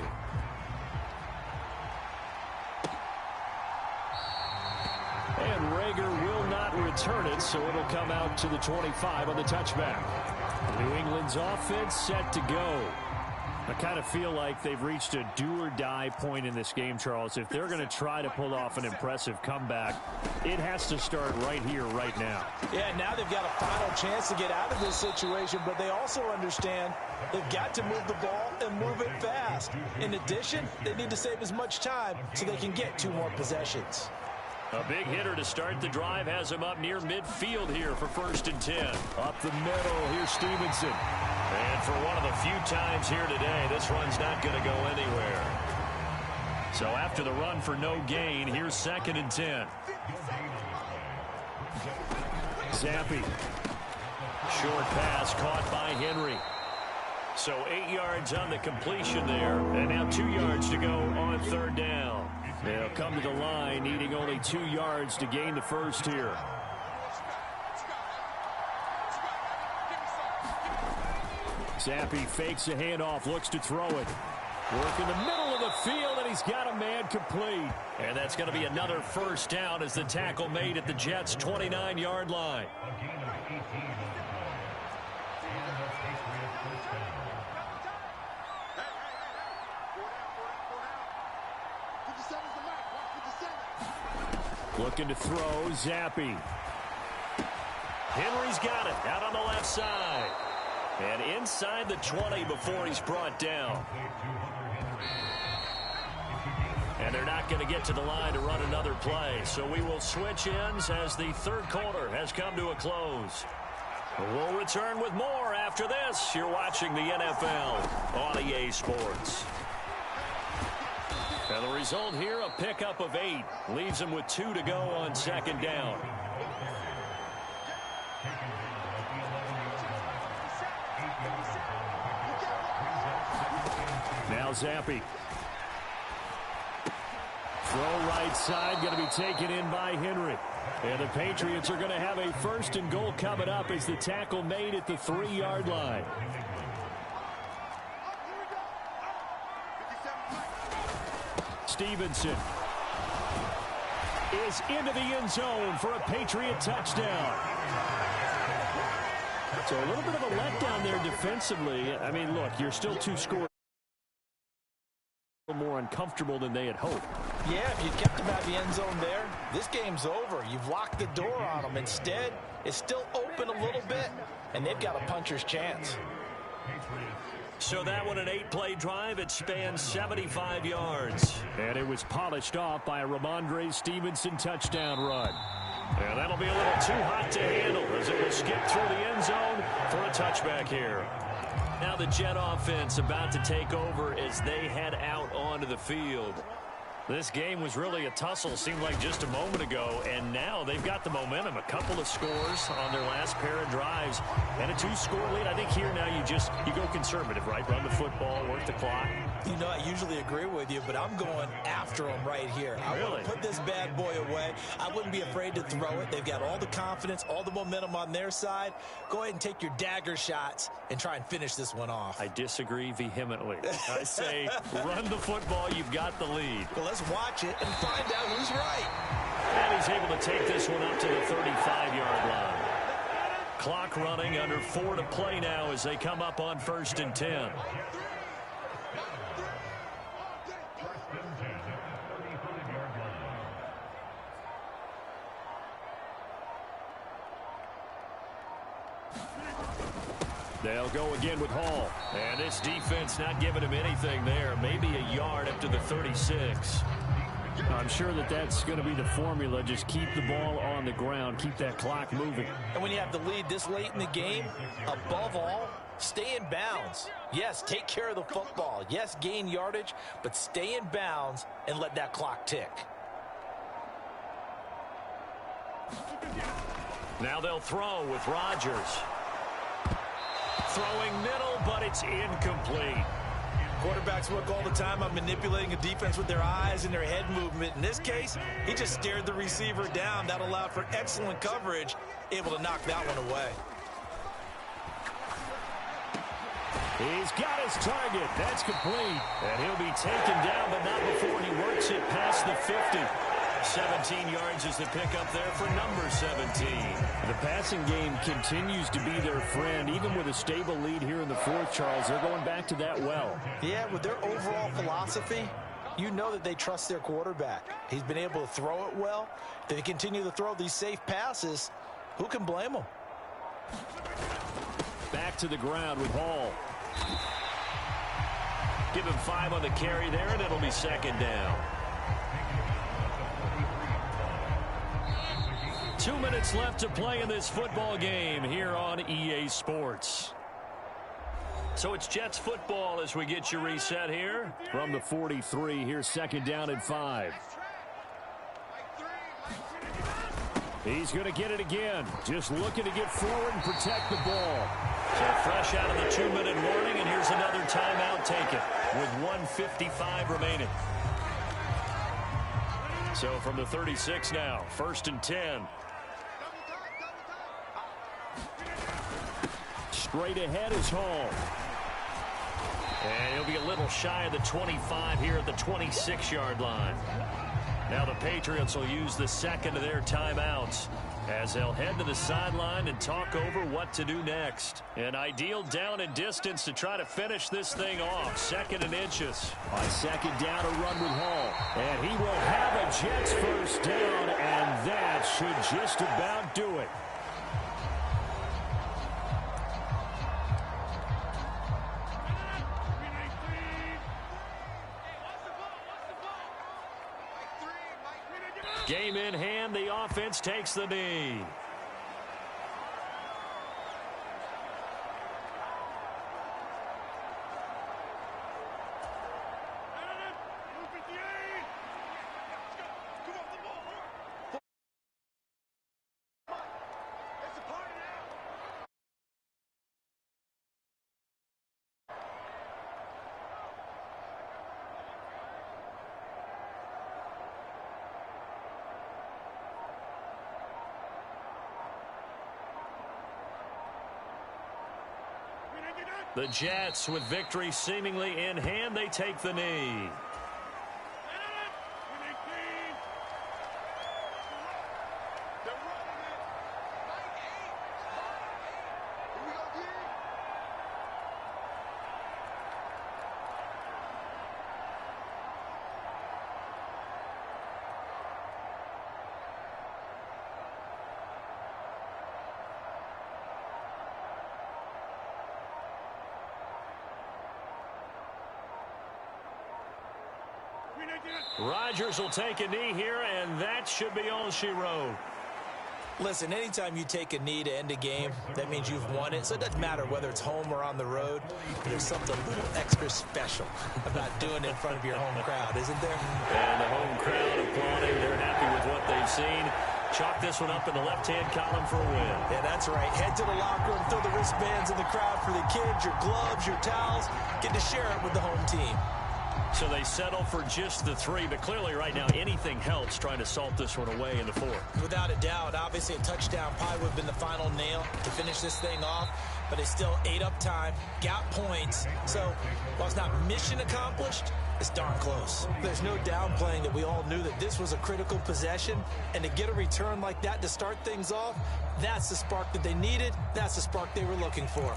And Rager will not return it, so it'll come out to the 25 on the touchback. New England's offense set to go. I kind of feel like they've reached a do-or-die point in this game, Charles. If they're going to try to pull off an impressive comeback, it has to start right here, right now. Yeah, now they've got a final chance to get out of this situation, but they also understand they've got to move the ball and move it fast. In addition, they need to save as much time so they can get 2 more possessions. A big hitter to start the drive has him up near midfield here for 1st and 10. Up the middle, here's Stevenson. And for one of the few times here today, this run's not going to go anywhere. So after the run for no gain, here's 2nd and 10. Zampi. Short pass caught by Henry. So 8 yards on the completion there. And now 2 yards to go on 3rd down. They'll come to the line needing only 2 yards to gain the first here. Zampi fakes a handoff, looks to throw it. Work in the middle of the field, and he's got a man complete. And that's going to be another first down as the tackle made at the Jets' 29-yard line. Looking to throw, Zampi. Henry's got it out on the left side. And inside the 20 before he's brought down. And they're not going to get to the line to run another play. So we will switch ends as the 3rd quarter has come to a close. We'll return with more after this. You're watching the NFL on EA Sports. And the result here, a pickup of 8. Leaves them with 2 to go on 2nd down. Now Zampi. Throw right side, going to be taken in by Henry. And the Patriots are going to have a 1st and goal coming up as the tackle made at the 3-yard line. Stevenson is into the end zone for a Patriot touchdown. So a little bit of a letdown there defensively. I mean, look, you're still 2 scores more uncomfortable than they had hoped. Yeah, if you kept them out of the end zone there, this game's over. You've locked the door on them. Instead, it's still open a little bit, and they've got a puncher's chance. So that one, an 8-play drive. It spans 75 yards. And it was polished off by a Ramondre Stevenson touchdown run. And that'll be a little too hot to handle as it will skip through the end zone for a touchback here. Now the Jet offense about to take over as they head out onto the field. This game was really a tussle, seemed like just a moment ago, and now they've got the momentum. A couple of scores on their last pair of drives, and a 2-score lead. I think here now you go conservative, right? Run the football, work the clock. You know, I usually agree with you, but I'm going after them right here. I want to put this bad boy away. I wouldn't be afraid to throw it. They've got all the confidence, all the momentum on their side. Go ahead and take your dagger shots and try and finish this one off. I disagree vehemently. I say run the football. You've got the lead. Well, let's watch it and find out who's right. And he's able to take this one up to the 35-yard line. Clock running, under 4 to play now as they come up on 1st and 10. They'll go again with Hall. And this defense not giving him anything there. Maybe a yard up to the 36. I'm sure that that's going to be the formula. Just keep the ball on the ground. Keep that clock moving. And when you have the lead this late in the game, above all, stay in bounds. Yes, take care of the football. Yes, gain yardage, but stay in bounds and let that clock tick. Now they'll throw with Rodgers. Throwing middle, but it's incomplete. Quarterbacks work all the time on manipulating a defense with their eyes and their head movement. In this case, he just stared the receiver down. That allowed for excellent coverage, able to knock that one away. He's got his target. That's complete. And he'll be taken down, but not before he works it past the 50. 17 yards is the pickup there for number 17. The passing game continues to be their friend. Even with a stable lead here in the fourth, Charles, they're going back to that well. Yeah, with their overall philosophy, you know that they trust their quarterback. He's been able to throw it well. If they continue to throw these safe passes, who can blame them? Back to the ground with Hall. Give him 5 on the carry there, and it'll be 2nd down. 2 minutes left to play in this football game here on EA Sports. So it's Jets football as we get you reset here. From the 43, here's 2nd down and 5. He's going to get it again. Just looking to get forward and protect the ball. So fresh out of the 2-minute warning, and here's another timeout taken with 1:55 remaining. So from the 36 now, 1st and 10. Straight ahead is Hall. And he'll be a little shy of the 25 here at the 26-yard line. Now the Patriots will use the 2nd of their timeouts as they'll head to the sideline and talk over what to do next. An ideal down and distance to try to finish this thing off. 2nd and inches. On 2nd down, a run with Hall. And he will have a Jets first down, and that should just about do it. Game in hand, the offense takes the knee. The Jets, with victory seemingly in hand, they take the knee. Rodgers will take a knee here, and that should be all she wrote. Listen, anytime you take a knee to end a game, that means you've won it. So it doesn't matter whether it's home or on the road. There's something a little extra special about doing it in front of your home crowd, isn't there? And the home crowd applauding. They're happy with what they've seen. Chalk this one up in the left-hand column for a win. Yeah, that's right. Head to the locker room, throw the wristbands in the crowd for the kids, your gloves, your towels. Get to share it with the home team. So they settle for just the 3, but clearly right now anything helps trying to salt this one away in the 4th. Without a doubt, obviously a touchdown probably would have been the final nail to finish this thing off. but they still ate up time, got points. So while it's not mission accomplished, it's darn close. There's no downplaying that we all knew that this was a critical possession, and to get a return like that to start things off, that's the spark that they needed. That's the spark they were looking for.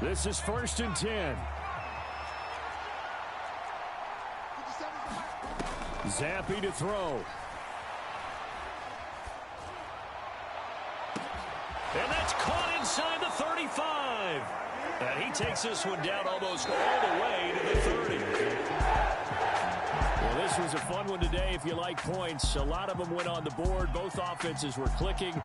This is 1st and 10. Zappy to throw. And that's caught inside the 35. And he takes this one down almost all the way to the 30. Well, this was a fun one today if you like points. A lot of them went on the board. Both offenses were clicking.